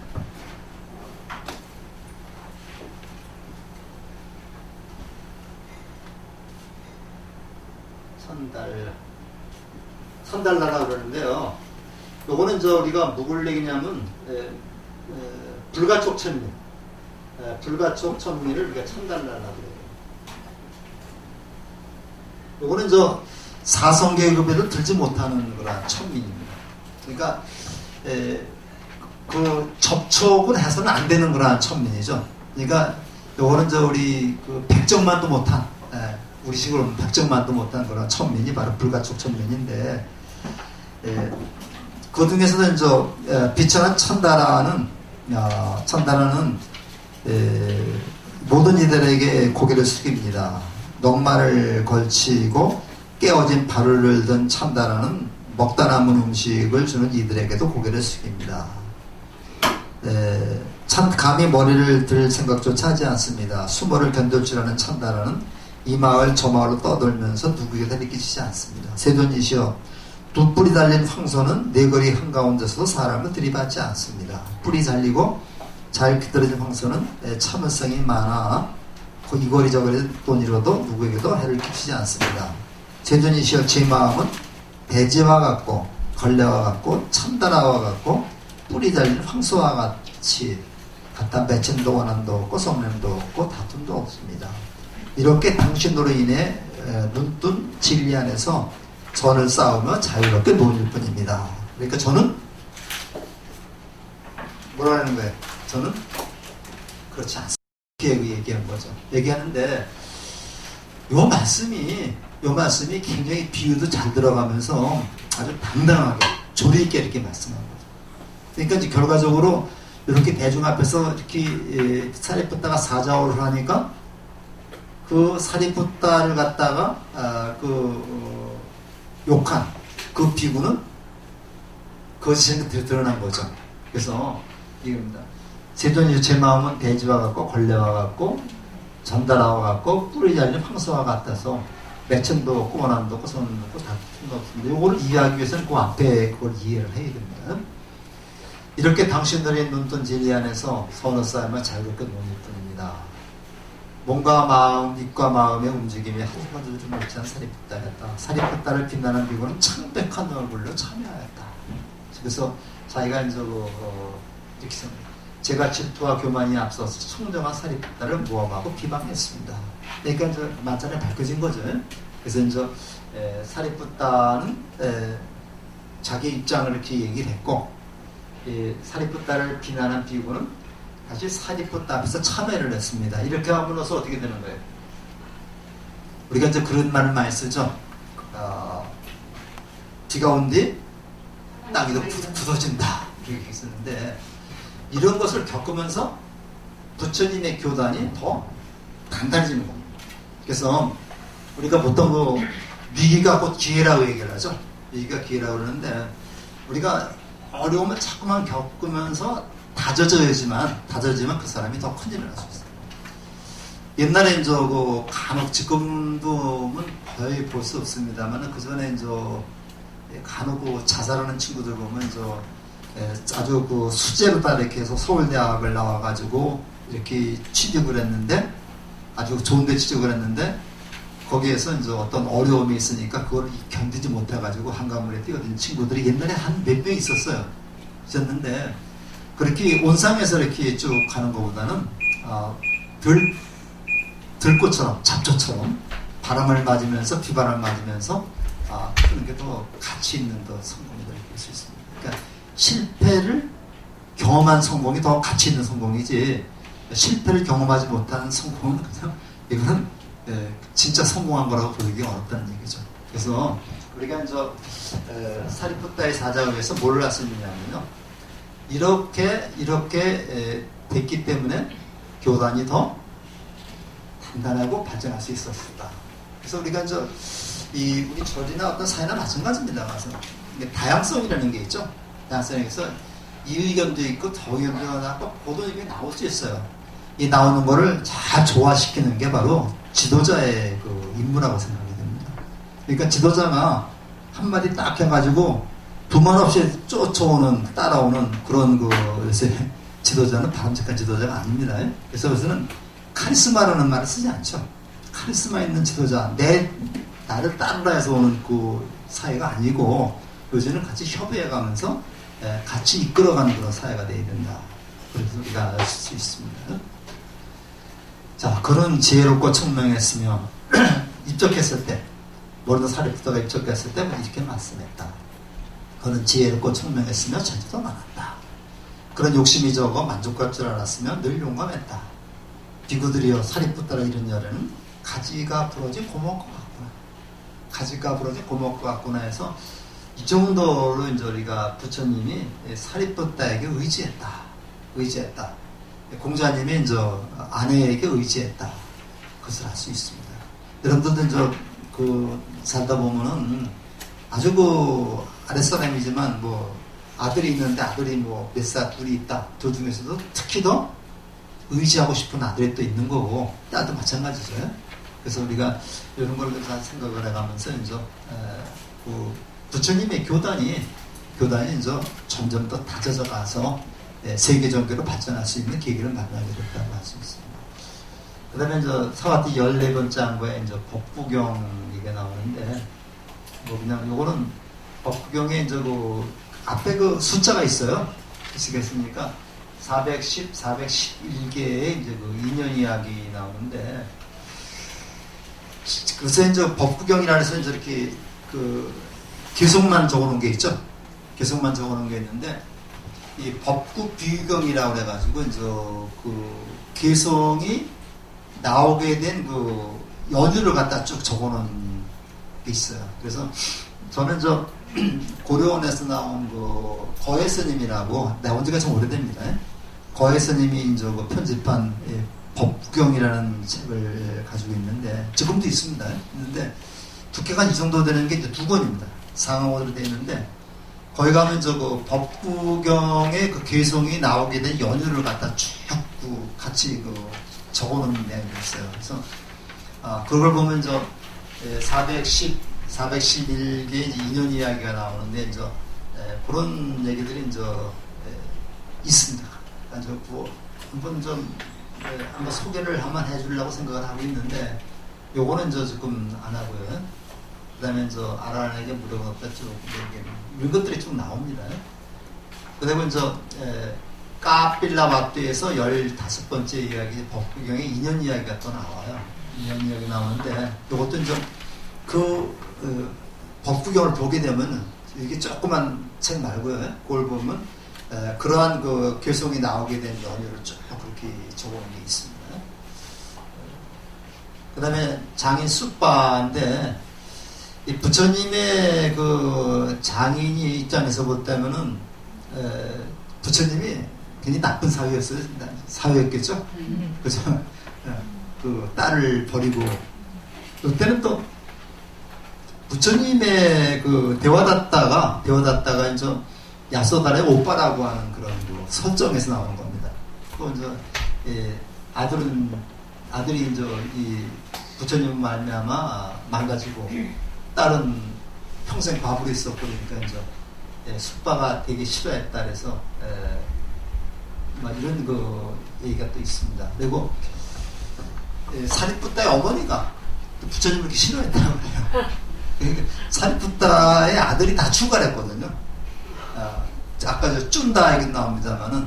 천달라라고 그러는데요. 요거는 우리가 무굴렉이냐면 불가촉 천미. 불가촉 천미를 우리가 참단란이라고 해요. 요거는 사성계급에도 들지 못하는 그런 천미입니다. 그러니까 그 접촉을 해서는 안 되는 그런 천민이죠. 그러니까 요거는 우리 그 백정만도 못한, 우리식으로 백정만도 못한 그런 천민이 바로 불가촉 천민인데, 그 중에서는 비천한 천다라는 모든 이들에게 고개를 숙입니다. 녹말을 걸치고 깨어진 발을 든 천다라는 먹다 남은 음식을 주는 이들에게도 고개를 숙입니다. 감히 머리를 들 생각조차 하지 않습니다. 수모를 견딜 줄 아는 천다라는 이 마을 저 마을로 떠돌면서 누구에게도 느끼지 않습니다. 세존이시여, 두 뿔이 달린 황소는 네 거리 한가운데서도 사람을 들이받지 않습니다. 뿔이 잘리고 잘 기다려진 황소는 참을성이 많아 이 거리 저 거리 돈 잃어도 누구에게도 해를 끼치지 않습니다. 세존이시여, 제 마음은 돼지와 같고 걸레와 같고 천다라와 같고 뿔이 달린 황소와 같이 갖다 맺힘도 원함도 없고 성냄도 없고 다툼도 없습니다. 이렇게 당신으로 인해 눈뜬 진리 안에서 전을 싸우며 자유롭게 논일 뿐입니다. 그러니까 저는 뭐라는 거예요? 저는 그렇지 않습니다. 이렇게 얘기한 거죠. 얘기하는데 요 말씀이 굉장히 비유도 잘 들어가면서 아주 당당하게 조리 있게 이렇게 말씀한 거죠. 그러니까 이제 결과적으로 이렇게 대중 앞에서 이렇게 사리푸타가 사자오를 하니까 그 사리푸타를 갖다가 욕한 그 비구는 거짓이 드러난 거죠. 그래서 이겁니다. 세존이 제 마음은 돼지와 같고 걸레와 같고 전다라와 같고 뿔이 잘린 황소와 같아서 매천도 없고 원함도 없고 선도 없고 다툼도 없습니다. 이걸 이해하기 위해서는 그 앞에 그걸 이해를 해야 됩니다. 이렇게 당신들의 눈뜬 진리 안에서 선을 쌓으며 자유롭게 논일 뿐입니다. 몸과 마음, 입과 마음의 움직임이 한순간도 좀 못지않은 사리푸타였다. 사리푸타를 빛나는 비구는 창백한 얼굴로 참여하였다. 그래서 자기가 이제 이렇게 생각합니다. 제가 질투와 교만이 앞서서 청정한 사리푸타를 모함하고 비방했습니다. 그러니까 이제 만찬에 밝혀진 거죠. 그래서 이제 사리푸타는 자기 입장을 이렇게 얘기를 했고, 사리푸타를 비난한 비구는 다시 사리푸타 앞에서 참회를 했습니다. 이렇게 함으로써 어떻게 되는 거예요? 우리가 이제 그런 말을 많이 쓰죠. 비가 온 뒤 땅이 굳어진다. 이렇게 쓰는데, 이런 것을 겪으면서 부처님의 교단이 더 단단해지는 겁니다. 그래서 우리가 보통 위기가 곧 기회라고 얘기를 하죠. 위기가 기회라고 그러는데, 우리가 어려움을 자꾸만 겪으면서 다져지면 그 사람이 더 큰일을 할 수 있어요. 옛날에 간혹 지금도 거의 볼 수 없습니다만, 그 전에 간혹 자살하는 친구들 보면 아주 수재로 다 이렇게 해서 서울대학을 나와가지고 이렇게 취직을 했는데, 아주 좋은데 취직을 했는데, 거기에서 어떤 어려움이 있으니까 그걸 견디지 못해가지고 한가물에 뛰어든 친구들이 옛날에 한 몇 명 있었는데, 그렇게 온상에서 이렇게 쭉 가는 것보다는 들꽃처럼, 잡초처럼 바람을 맞으면서 비바람을 맞으면서 그런 게 더 가치 있는 더 성공이 될 수 있습니다. 그러니까 실패를 경험한 성공이 더 가치 있는 성공이지, 실패를 경험하지 못한 성공은 그냥 이거는 진짜 성공한 거라고 부르기 어렵다는 얘기죠. 그래서 우리가 사리푸타의 사자에서 뭘 했느냐면요, 이렇게 됐기 때문에 교단이 더 단단하고 발전할 수 있었다. 그래서 우리가 우리 절이나 어떤 사회나 마찬가지입니다. 다양성이라는 게 있죠. 다양성에서 이 의견도 있고 저 의견도 나고 고도 의견이 나올 수 있어요. 이 나오는 거를 잘 조화시키는 게 바로 지도자의 임무라고 생각이 됩니다. 그러니까 지도자가 한마디 딱 해가지고 두말 없이 따라오는 그런 지도자는 바람직한 지도자가 아닙니다. 그래서 여기서는 카리스마라는 말을 쓰지 않죠. 카리스마 있는 지도자, 나를 따르라 해서 오는 그 사회가 아니고, 요즘은 같이 협의해가면서 같이 이끌어가는 그런 사회가 돼야 된다. 그래서 우리가 알 수 있습니다. 자, 그런 지혜롭고 청명했으며 입적했을 때 모르는 사립부터가 입적했을 때 이렇게 말씀했다. 그는 지혜롭고 청명했으며 재주도 많았다. 그런 욕심이 적어 만족할 줄 알았으며 늘 용감했다. 비구들이여 사립부터라 이런 여re는 가지가 부러진 고목과 같구나. 가지가 부러진 고목과 같구나 해서 이 정도로 이제 우리가 부처님이 사립부다에게 의지했다. 공자님이 이제 아내에게 의지했다. 그것을 알 수 있습니다. 여러분들도 이제 그 살다 보면은 아주 그 아랫사람이지만 뭐 아들이 있는데 아들이 뭐 몇 살 둘이 있다. 그 중에서도 특히 더 의지하고 싶은 아들이 또 있는 거고 나도 마찬가지죠. 그래서 우리가 이런 걸 생각을 해가면서 이제 그 부처님의 교단이 이제 점점 더 다져져 가서 세계 종교로 발전할 수 있는 계기를 마련하게 됐다고 할 수 있습니다. 그 다음에 이제 사와티 14번째 항구에 이제 법구경 이게 나오는데, 뭐 그냥 요거는 법구경에 이제 그 앞에 그 숫자가 있어요. 아시겠습니까? 410, 411개의 이제 그 인연 이야기 나오는데, 그래서 이제 법구경이라 해서 이제 이렇게 그 개성만 적어놓은 게 있죠. 개성만 적어놓은 게 있는데, 이 법구 비경이라고 해가지고 이제 그 개성이 나오게 된 그 연유를 갖다 쭉 적어놓은 게 있어요. 그래서 저는 저 고려원에서 나온 그 거해 스님이라고, 나온 지가 좀 오래됩니다. 거해 스님이 이제 그 편집한 법구경이라는 책을 가지고 있는데, 지금도 있습니다. 있는데 두께가 이 정도 되는 게 이제 2권입니다. 상하원으로 되어 있는데, 거기 가면 그 법구경의 그 개성이 나오게 된 연유를 갖다 쭉 같이 그 적어놓은 내용이 있어요. 그래서 그걸 보면 410, 411개의 인연 이야기가 나오는데 이제 그런 얘기들이 이제 있습니다. 그러니까 한번 좀 한번 소개를 한번 해주려고 생각을 하고 있는데, 요거는 이제 지금 안 하고요. 그 다음에 이제 아라한에게 물어봤다 쭉 이런 것들이 쭉 나옵니다. 그 다음에 이제 까빌라바트에서 15번째 이야기 법구경의 인연 이야기가 또 나와요. 인연 이야기 나오는데, 이것도 이제 법구경을 보게 되면 이게 조그만 책 말고요. 그걸 보면 그러한 그 개성이 나오게 된 연유를 쭉 그렇게 적어놓은 게 있습니다. 그 다음에 장인 숫바인데, 이 부처님의 그 장인이 입장에서 본다면은 부처님이 굉장히 나쁜 사위였겠죠. 그죠? 그 딸을 버리고, 그때는 또 부처님의 그 대화다tta가 이제 야소다의 오빠라고 하는 그런 그 설정에서 나오는 겁니다. 또 이제 아들이 이제 이 부처님 말미암아 망가지고, 딸은 평생 과부로 있었고, 그러니까 이제 숫바가 되게 싫어했다 그래서 이런 그 얘기가 또 있습니다. 그리고 사리푸타의 어머니가 부처님을 이렇게 싫어했다고 해요. 사리푸타의 아들이 다 출가했거든요. 아까 저 쭌다 얘기 나옵니다만은,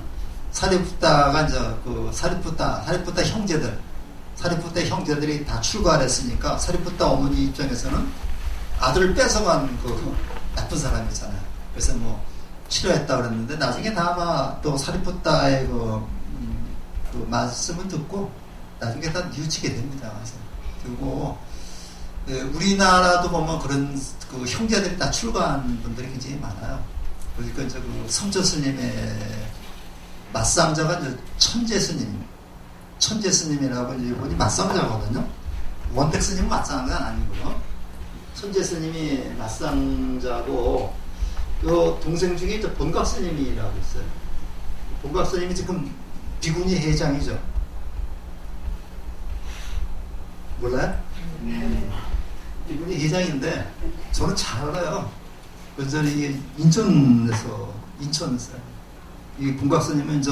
사리푸타가 이제 그 사리푸타 형제들이 다 출가를 했으니까 사리푸타 어머니 입장에서는 아들을 뺏어간 그 나쁜 사람이잖아요. 그래서 뭐 싫어했다 그랬는데, 나중에 아마 또 사리푸타의 그 말씀을 듣고 나중에 다 뉘우치게 됩니다. 그래서 그리고 우리나라도 보면 그런 그 형제들이 다 출가한 분들이 굉장히 많아요. 그러니까 이제 그 성조 스님의 맞상자가 이제 천재 스님이라고 이제 이분이 맞상자거든요. 원택 스님은 맞상자는 아니고요. 천재 스님이 맞상자고, 요 동생 중에 이제 본각 스님이라고 있어요. 본각 스님이 지금 비구니 회장이죠. 몰라요? 비구니 회장인데 저는 잘 알아요. 그래서 이게 인천에서 이 본각 스님은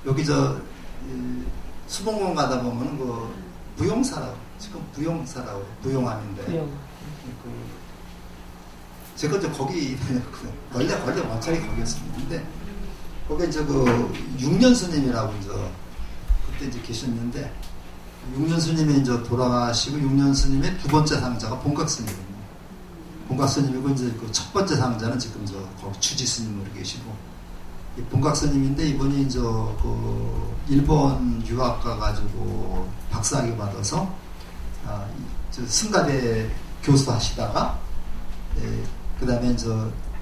여기 수봉원 가다 보면 그 부용함인데. 제가 거기 원래 원찰이 거기였습니다. 근데 거기 이제 그 육년스님이라고 이제 그때 이제 계셨는데, 육년스님이 이제 돌아가시고 육년스님의 두 번째 상자가 본각스님입니다. 본각스님이고 이제 그 첫 번째 상자는 지금 저 거기 주지스님으로 계시고, 이 본각스님인데 이분이 이제 그 일본 유학 가가지고 박사학위 받아서 승가대 교수 하시다가, 그 다음에 이제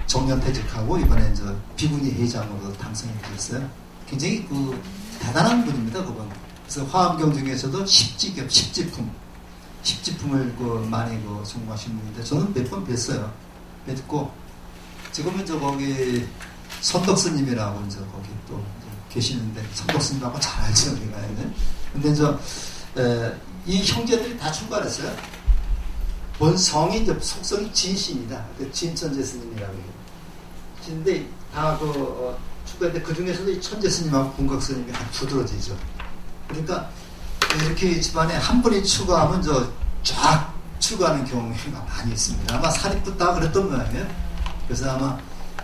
정년퇴직하고 이번에 이제 비구니 회장으로 당선이 되었어요. 굉장히 그 대단한 분입니다, 그분. 그래서 화엄경 중에서도 십지경, 십지품을 그 많이 그 전공하신 분인데, 저는 몇 번 뵀어요. 뵙고, 지금은 저 거기 선덕스님이라고 이제 거기 또 이제 계시는데, 선덕스님하고 잘 알죠, 우리가. 근데 이제, 이 형제들이 다 출가했어요. 본성이 이제 속성이 진신이다. 그 진천재 스님이라고 해요. 근데 다 출가했는데 그 중에서도 이 천재 스님하고 본각 스님이 다 두드러지죠. 그러니까 이렇게 집안에 한 분이 추가하면 쫙 추가하는 경우가 많이 있습니다. 아마 사리푸타가 그랬던 모양이에요. 그래서 아마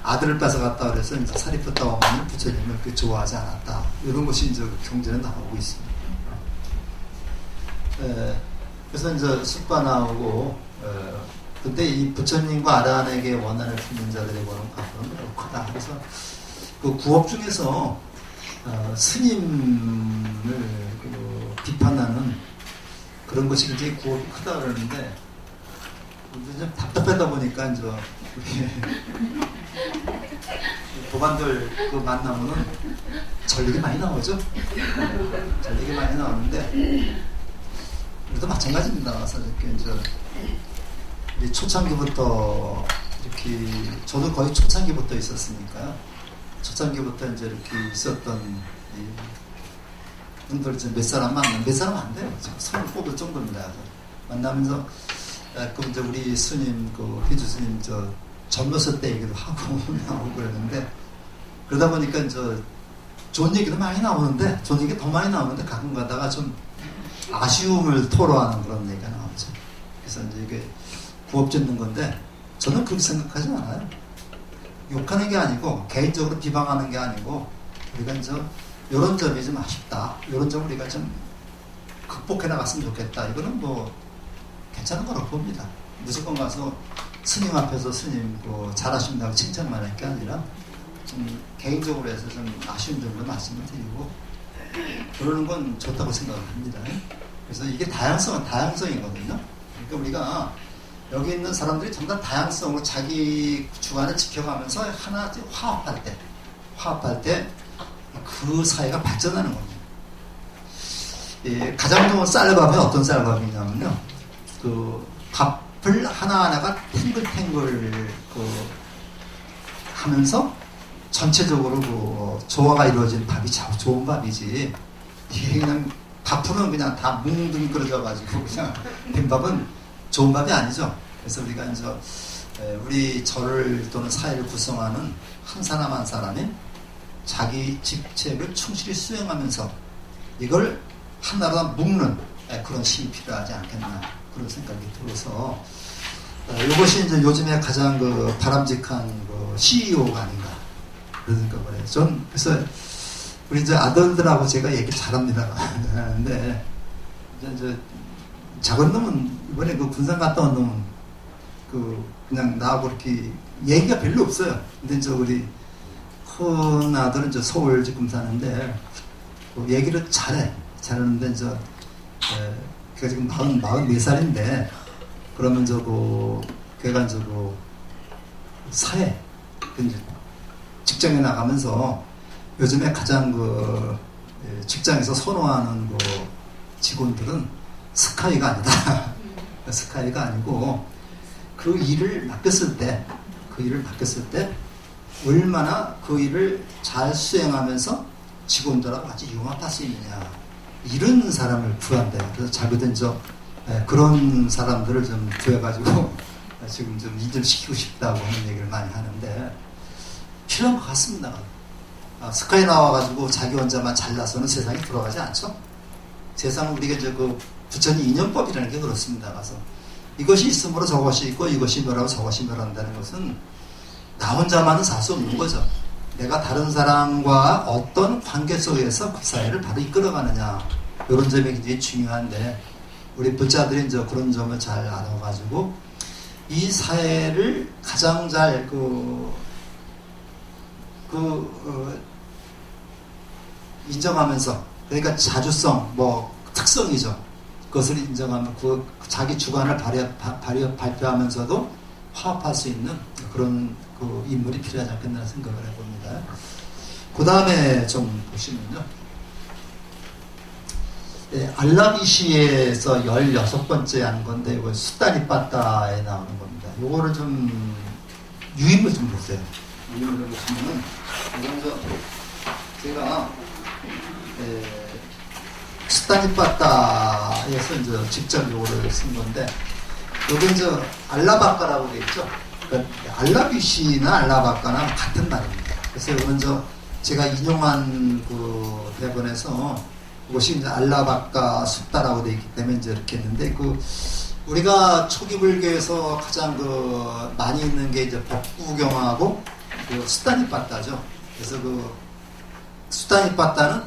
아들을 뺏어갔다 그래서 이제 사리푸타 어머니는 부처님을 그렇게 좋아하지 않았다. 이런 것이 이제 경전에 나오고 있습니다. 그래서 이제 숫바 나오고, 근데 이 부처님과 아라한에게 원한을 품는 자들의 권은 과거는 매우 크다. 그래서 그 구업 중에서 스님을 비판하는 그런 것이 굉장히 구업이 크다 그러는데, 좀 답답하다 보니까 이제 도반들 그 만나면은 전력이 많이 나오죠. 전력이 많이 나오는데, 우리도 마찬가지입니다. 그래서 이렇게 이제 초창기부터 이렇게, 저도 거의 초창기부터 있었으니까요. 초창기부터 이제 이렇게 있었던 분들 몇 사람 만나면, 몇 사람 안 돼요. 손을 꼽을 정도입니다. 만나면서 그 이제 우리 스님, 그 회주 스님 젊었을 때 얘기도 하고 나오고 그러는데, 그러다 보니까 좋은 얘기도 많이 나오는데, 좋은 얘기 더 많이 나오는데 가끔 가다가 좀 아쉬움을 토로하는 그런 얘기가 나오죠. 그래서 이제 이게 구업 짓는 건데, 저는 그렇게 생각하지 않아요. 욕하는 게 아니고, 개인적으로 비방하는 게 아니고, 우리가 이런 점이 좀 아쉽다. 이런 점 우리가 좀 극복해 나갔으면 좋겠다. 이거는 뭐 괜찮은 거라고 봅니다. 무조건 가서 스님 앞에서 스님 잘하신다고 칭찬만 할 게 아니라, 좀 개인적으로 해서 좀 아쉬운 점도 말씀을 드리고, 그러는 건 좋다고 생각을 합니다. 그래서 이게 다양성은 다양성이거든요. 그러니까 우리가 여기 있는 사람들이 전부 다 다양성으로 자기 주관을 지켜가면서 하나 화합할 때 그 사회가 발전하는 겁니다. 가장 좋은 쌀밥이 어떤 쌀밥이냐면요, 그 밥을 하나하나가 탱글탱글 하면서 전체적으로 조화가 이루어진 밥이 참 좋은 밥이지, 이게 그냥 밥풀은 그냥 다 뭉둥그러져가지고 그냥 된 밥은 좋은 밥이 아니죠. 그래서 우리가 우리 절을 또는 사회를 구성하는 한 사람 한 사람이 자기 직책을 충실히 수행하면서 이걸 하나로 묶는 그런 힘이 필요하지 않겠나, 그런 생각이 들어서, 이것이 이제 요즘에 가장 바람직한 CEO가 아닌가, 그런 생각을 해요. 전 그래서 우리 아들들하고 제가 얘기를 잘합니다. 근데 이제 작은 놈은, 이번에 군산 갔다 온 놈은 그냥 나하고 이렇게 얘기가 별로 없어요. 근데 우리 큰 아들은 서울 지금 사는데 얘기를 잘하는데 걔가 지금 44살인데, 그러면 걔가 사회 직장에 나가면서 요즘에 가장 직장에서 선호하는 직원들은 스카이가 아니다. 스카이가 아니고, 그 일을 맡겼을 때 얼마나 그 일을 잘 수행하면서 직원들하고 같이 융합할 수 있느냐, 이런 사람을 구한대요. 그래서 자기들 그런 사람들을 좀 구해가지고 지금 좀 일을 시키고 싶다고 하는 얘기를 많이 하는데, 필요한 것 같습니다. 스카이 나와가지고 자기 혼자만 잘나서는 세상이 돌아가지 않죠. 세상은 우리가 부처님 인연법이라는 게 그렇습니다. 가서 이것이 있으므로 저것이 있고, 이것이 멸하고 저것이 멸한다는 것은 나 혼자만은 살 수 없는 거죠. 내가 다른 사람과 어떤 관계 속에서 그 사회를 바로 이끌어가느냐, 이런 점이 굉장히 중요한데, 우리 부자들이 이제 그런 점을 잘 알아가지고 이 사회를 가장 잘 인정하면서, 그러니까 자주성, 특성이죠. 그것을 인정하면 자기 주관을 발표하면서도 화합할 수 있는 그런 인물이 필요하지 않겠나 생각을 해봅니다. 그 다음에 좀 보시면요. 알라비시에서 16번째 한 건데, 이거 수다니 빠따에 나오는 겁니다. 요거를 좀, 유인물 좀 보세요. 유인물 보시면은, 먼저, 제가, 수다니 빠따에서 이제 직접 요거를 쓴 건데, 요게 이제 알라바까라고 되어 있죠. 그러니까 알라비시나 알라바까나 같은 말입니다. 그래서 요건 제가 인용한 그 대본에서, 그것이 이제 알라바까 숫다라고 되어 있기 때문에 이제 이렇게 했는데, 우리가 초기 불교에서 가장 많이 있는 게 이제 법구경하고 수다니 빠따죠. 그래서 수다니 빠따는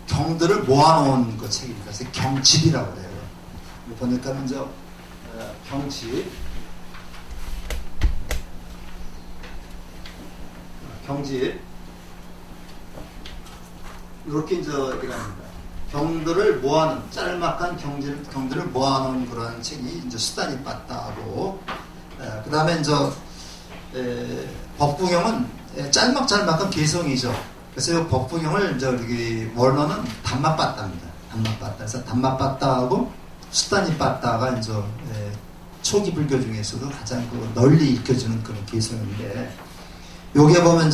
경들을 모아놓은 그 책입니다. 그래서 경집이라고 해요. 보니까 이제 경집 이렇게 이제 이렇게 합니다. 경들을 모아놓은, 짤막한 경들을 모아놓은 그런 책이 이제 수다니 빠따고, 그 다음에 이제 법구경은 짤막한 개성이죠. 그래서 이 법구경을 이제 우리 원어는 담마빠따입니다. 담마빠따. 그래서 담마빠따하고 수다니 빠따가 이제 초기 불교 중에서도 가장 널리 읽혀지는 그런 개성인데, 요게 보면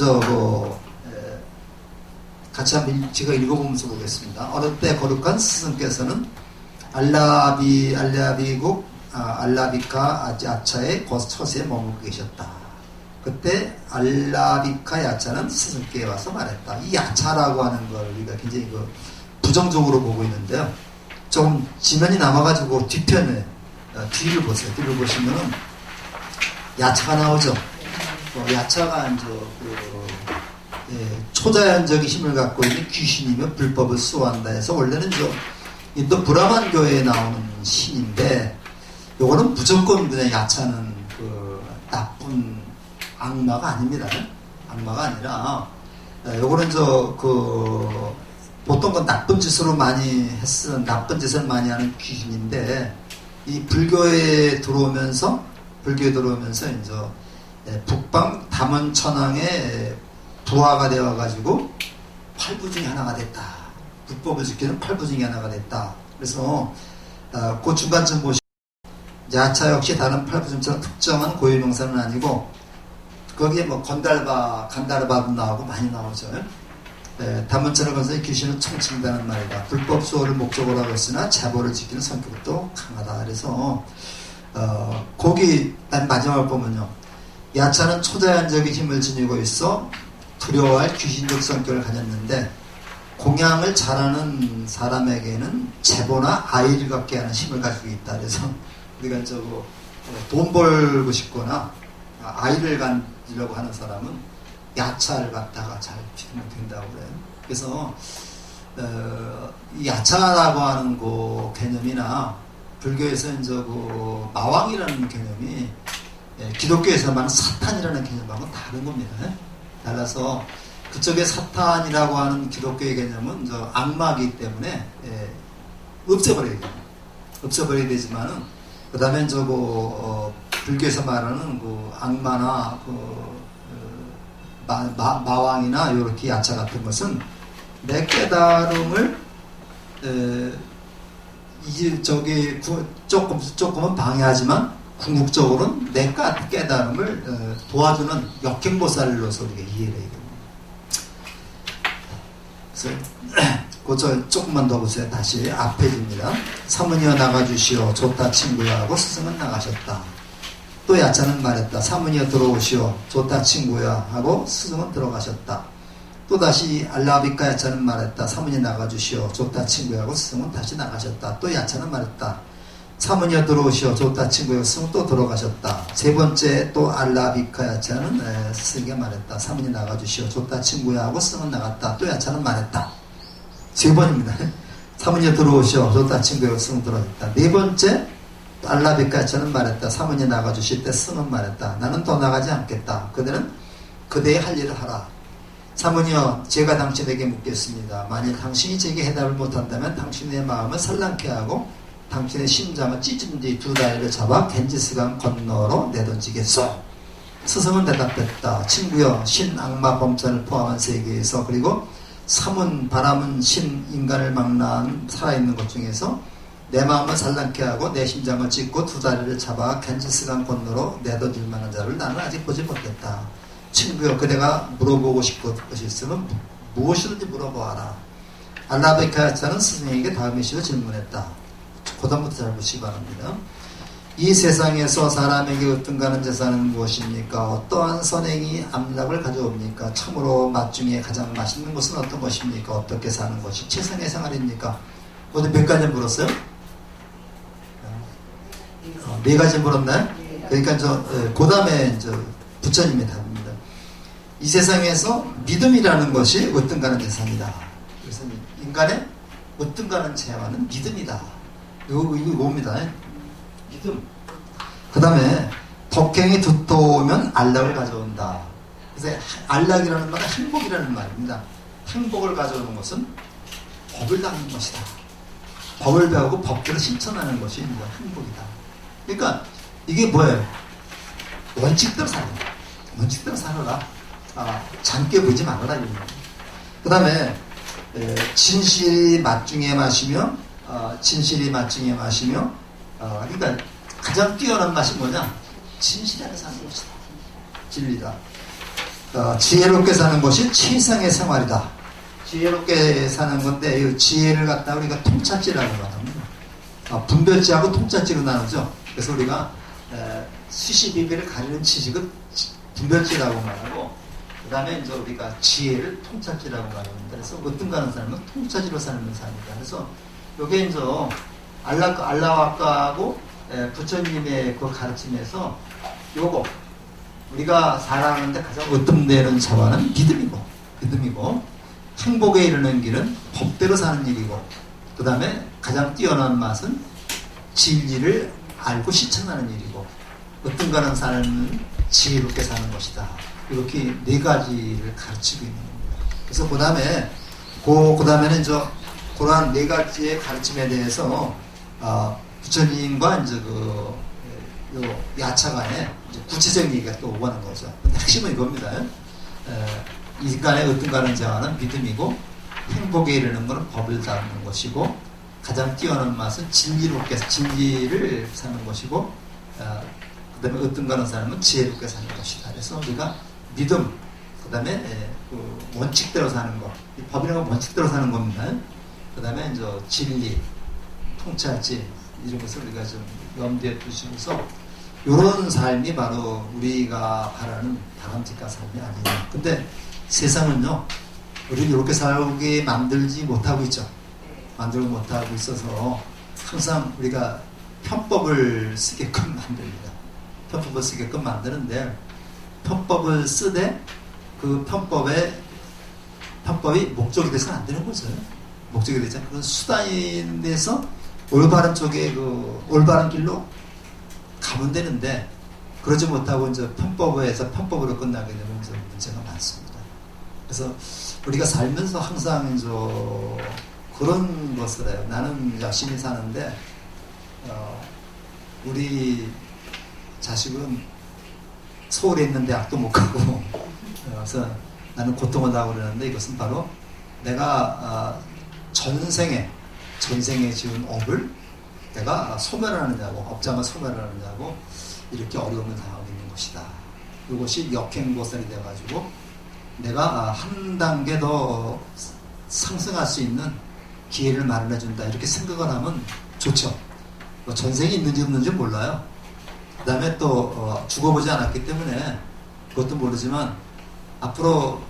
같이 한번 제가 읽어보면서 보겠습니다. 어느 때 거룩한 스승께서는 알라비국 알라비카 아차의 처세에 머물고 계셨다. 그때 알라비카 야차는 스승께 와서 말했다. 이 야차라고 하는 걸 우리가 굉장히 부정적으로 보고 있는데요. 좀 지면이 남아가지고 뒤편에 뒤를 보세요. 뒤를 보시면은 야차가 나오죠. 야차가 이제 초자연적인 힘을 갖고 있는 귀신이며 불법을 수호한다 해서, 원래는 인도 브라만 교회에 나오는 신인데, 요거는 무조건 그냥 야차는 나쁜 악마가 아닙니다. 악마가 아니라, 요거는 보통 나쁜 짓으로 나쁜 짓을 많이 하는 귀신인데, 이 불교에 들어오면서 이제 북방 담원천왕의 부하가 되어가지고 8부 중에 하나가 됐다. 불법을 지키는 8부 중에 하나가 됐다. 그래서 그 중간쯤 보시면 야차 역시 다른 8부 중처럼 특정한 고유명사는 아니고, 거기에 간달바도 나오고 많이 나오죠. 담원천왕 건설의 귀신은 청칭다는 말이다. 불법 수호를 목적으로 하고 있으나 자보를 지키는 성격도 강하다. 그래서 거기 마지막을 보면요. 야차는 초자연적인 힘을 지니고 있어 두려워할 귀신적 성격을 가졌는데, 공양을 잘하는 사람에게는 제보나 아이를 갖게 하는 힘을 가지고 있다. 그래서 우리가 돈 벌고 싶거나 아이를 가지려고 하는 사람은 야차를 갖다가 잘 피우면 된다고 그래요. 그래서 이 야차라고 하는 그 개념이나 불교에서 이제 마왕이라는 개념이 기독교에서 말하는 사탄이라는 개념하고는 다른 겁니다. 달라서 그쪽에 사탄이라고 하는 기독교의 개념은 악마이기 때문에 없애버려야 되지만은, 그 다음에 불교에서 말하는 악마나 마왕이나 이렇게 야차 같은 것은 내 깨달음을 조금은 방해하지만 궁극적으로는 내 깨달음을 도와주는 역행보살로서 우리가 이해를 해야 됩니다. 그래서 조금만 더 보세요. 다시 앞에 줍니다. 사문이여 나가주시오. 좋다 친구야 하고 스승은 나가셨다. 또 야차는 말했다. 사문이여 들어오시오. 좋다 친구야 하고 스승은 들어가셨다. 또다시 알라비카 야차는 말했다. 사문이 나가주시오. 좋다 친구야 하고 스승은 다시 나가셨다. 또 야차는 말했다. 사모니아 들어오시오. 좋다 친구여. 스승은 또 들어가셨다. 세 번째 또 알라비카 야차는 스승에게 말했다. 사모니 나가주시오. 좋다 친구야 하고 스승은 나갔다. 또 야차는 말했다. 세 번입니다. 사모니아 들어오시오. 좋다 친구여. 스승은 들어갔다. 네 번째 알라비카 야차는 말했다. 사모니 나가주실 때 스승은 말했다. 나는 더 나가지 않겠다. 그대는 그대의 할 일을 하라. 사모니여, 제가 당신에게 묻겠습니다. 만일 당신이 제게 해답을 못한다면 당신의 마음을 산란케 하고 당신의 심장을 찢은 뒤 두 다리를 잡아 겐지스강 건너로 내던지겠소. 스승은 대답했다. 친구여, 신, 악마, 범사를 포함한 세계에서 그리고 삼은, 바람은, 신, 인간을 망라한 살아있는 것 중에서 내 마음을 산란케 하고 내 심장을 찢고 두 다리를 잡아 겐지스강 건너로 내던질 만한 자를 나는 아직 보지 못했다. 친구여, 그대가 물어보고 싶은 것이 있으면 무엇이든지 물어보아라. 알라베카야차는 스승에게 다음의 식으로 질문했다. 고단부터 잘 보시기 바랍니다. 이 세상에서 사람에게 으뜸가는 재산은 무엇입니까? 어떠한 선행이 암락을 가져옵니까? 참으로 맛 중에 가장 맛있는 것은 어떤 것입니까? 어떻게 사는 것이 최상의 생활입니까? 오늘 몇 가지 물었어요? 네 가지 물었나요? 그러니까 그 다음에 부처님이 답입니다. 이 세상에서 믿음이라는 것이 으뜸가는 재산이다. 그래서 인간의 으뜸가는 재화는 믿음이다. 이거 뭡니다. 믿음. 그 다음에 덕행이 두터우면 안락을 가져온다. 그래서 안락이라는 말은 행복이라는 말입니다. 행복을 가져오는 것은 법을 닦는 것이다. 법을 배우고 법대로 실천하는 것이 행복이다. 그러니까 이게 뭐예요? 원칙대로 사는 거야. 원칙대로 살아라. 잠깨 보지 말아라. 그 다음에 진실이 맛중에 마시며 진실이 맛중에 마시며 그러니까 가장 뛰어난 맛이 뭐냐? 진실 안에 사는 것이다. 진리다. 지혜롭게 사는 것이 최상의 생활이다. 지혜롭게 사는 건데 이 지혜를 갖다 우리가 통찰지라고 말합니다. 분별지하고 통찰지로 나누죠. 그래서 우리가 수시비비를 가리는 지식은 분별지라고 말하고 그 다음에 이제 우리가 지혜를 통찰지라고 말합니다. 그래서 으뜸가는 사람은 통찰지로 사는 사람이다. 그래서 요게 이제 알라와까하고 부처님의 그 가르침에서 요거 우리가 살아가는데 가장 으뜸되는 자와는 믿음이고 행복에 이르는 길은 법대로 사는 일이고 그 다음에 가장 뛰어난 맛은 진리를 알고 실천하는 일이고 으뜸가는 삶은 지혜롭게 사는 것이다. 이렇게 네 가지를 가르치고 있는 겁니다. 그래서 그 다음에는 이제 그러한 네 가지의 가르침에 대해서 부처님과 이제 요 야차간에 구체적인 얘기가 또 오가는 거죠. 근데 핵심은 이겁니다. 인간의 으뜸가는 자와는 믿음이고 행복에 이르는 것은 법을 닦는 것이고 가장 뛰어난 맛은 진리를 사는 것이고 그 다음에 으뜸가는 사람은 지혜롭게 사는 것이다. 그래서 우리가 믿음, 그 다음에 그 원칙대로 사는 것, 이 법이라는 건 원칙대로 사는 겁니다. 그 다음에 이제 진리, 통찰지 이런 것을 우리가 좀 염두에 두시면서 이런 삶이 바로 우리가 바라는 바람직한 삶이 아니냐. 근데 세상은요, 우리를 이렇게 살게 만들지 못하고 있죠. 만들지 못하고 있어서 항상 우리가 편법을 쓰게끔 만듭니다. 편법을 쓰게끔 만드는데 편법을 쓰되 그 편법이 목적이 돼서는 안 되는 거죠. 목적이 되지 않고 그런 수단이 돼서 올바른 쪽에 올바른 길로 가면 되는데 그러지 못하고 이제 편법에서 편법으로 끝나게 되면 이제 문제가 많습니다. 그래서 우리가 살면서 항상 이제 그런 것을 해요. 나는 열심히 사는데 우리 자식은 서울에 있는 대학도 못 가고 그래서 나는 고통을 당하고 그러는데 이것은 바로 내가 전생에 지은 업을 내가 소멸하느냐고 업장을 소멸하느냐고 이렇게 어려움을 당하고 있는 것이다. 이것이 역행보살이 돼가지고 내가 한 단계 더 상승할 수 있는 기회를 마련해준다 이렇게 생각을 하면 좋죠. 전생이 있는지 없는지 몰라요. 그 다음에 또 죽어보지 않았기 때문에 그것도 모르지만 앞으로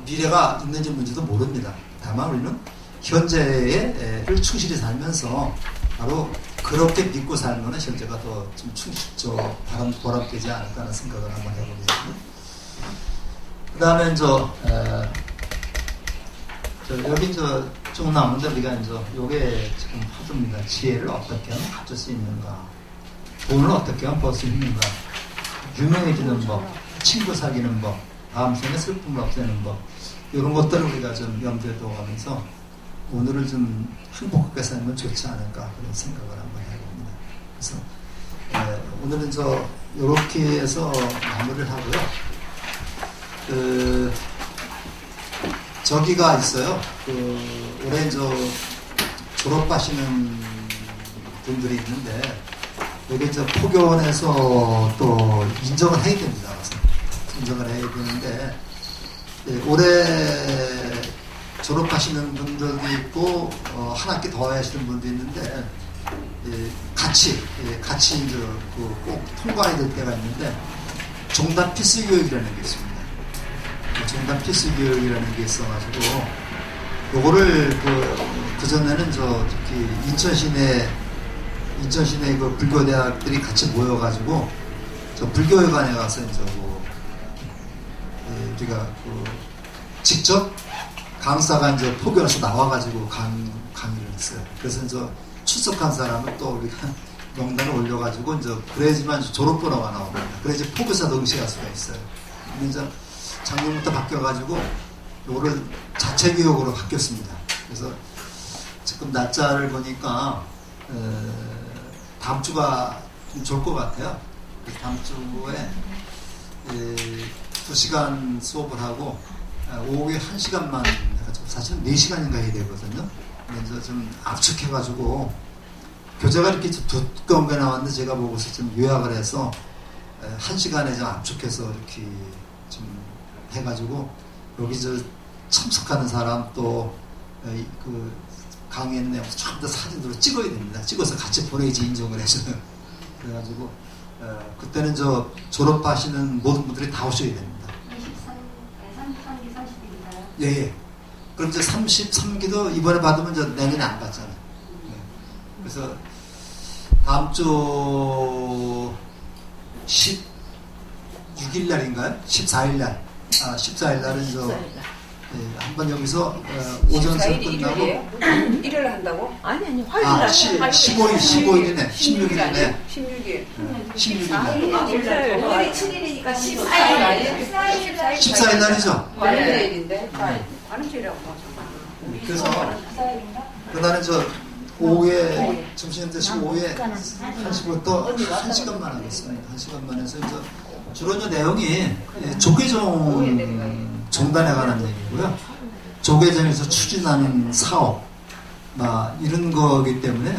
미래가 있는지 없는지도 모릅니다. 다만 우리는 현재를 충실히 살면서 바로 그렇게 믿고 살면 현재가 더 좀 보람되지 않을까 하는 생각을 한번 해보겠습니다. 그 다음에 여기 쭉 나오는데 우리가 요게 지금 하드입니다. 지혜를 어떻게 하면 가질 수 있는가, 돈을 어떻게 하면 벌 수 있는가, 유명해지는 법, 친구 사귀는 법, 다음 생에 슬픔을 없애는 법, 이런 것들을 우리가 좀 염두에 둬가면서 오늘을 좀 행복하게 살면 좋지 않을까 그런 생각을 한번 해봅니다. 그래서 오늘은 이렇게 해서 마무리를 하고요. 저기가 있어요. 올해 졸업하시는 분들이 있는데 여기 포교원에서 또 인정을 해야 됩니다. 인정을 해야 되는데 올해 졸업하시는 분들도 있고 한 학기 더 하시는 분도 있는데 같이 꼭 통과해야 될 때가 있는데 종단 필수 교육이라는 게 있습니다. 종단 필수 교육이라는 게 있어가지고 요거를 그전에는 특히 인천 시내 그 불교대학들이 같이 모여가지고 불교회관에 가서 우리가 직접 강사가 포교에서 나와가지고 강의를 했어요. 그래서 출석한 사람은 또 우리가 명단을 올려가지고 그래야지만 졸업번호가 나옵니다. 그래야지 포교사도 응시할 수가 있어요. 근데 작년부터 바뀌어가지고 요거를 자체 교육으로 바뀌었습니다. 그래서 지금 날짜를 보니까 다음 주가 좀 좋을 것 같아요. 그래서 다음 주에 2시간 수업을 하고 오후에 1시간만 해가지고 사실은 4시간인가 해야 되거든요. 그래서 좀 압축해가지고 교재가 이렇게 두꺼운 게 나왔는데 제가 보고서 좀 요약을 해서 1시간에 좀 압축해서 이렇게 좀 해가지고 여기 참석하는 사람 또 강의했는 내용 전부 다 사진으로 찍어야 됩니다. 찍어서 같이 보내야지 인정을 해서 그래가지고 그때는 졸업하시는 모든 분들이 다 오셔야 됩니다. 33기 30일인가요? 예. 그럼 33기도 이번에 받으면 내년에 안 받잖아요. 그래서 다음 주 16일 날인가요? 14일 날. 14일 날은 한번 여기서 오전 수업 끝나고 일요일 한다고? 아니 화요일 날 15일이네. 16일이네. 16일. 오늘이 7일이니까 14일 날이죠? 화요일인데 하는 주일이라고 그래서 그날은 오후에 점심 드시고 오후에 1시부터 1시간만 하겠습니다. 1시간만 해서 주로 내용이 조계종 종단에 관한 얘기고요. 조계종에서 추진하는 사업 이런 거기 때문에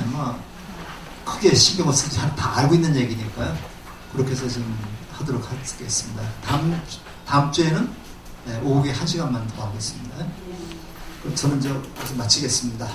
크게 신경을 쓰지 않고 다 알고 있는 얘기니까요. 그렇게 해서 좀 하도록 하겠습니다. 다음 주에는 오후에 1시간만 더 하겠습니다. 그럼 저는 여기서 마치겠습니다.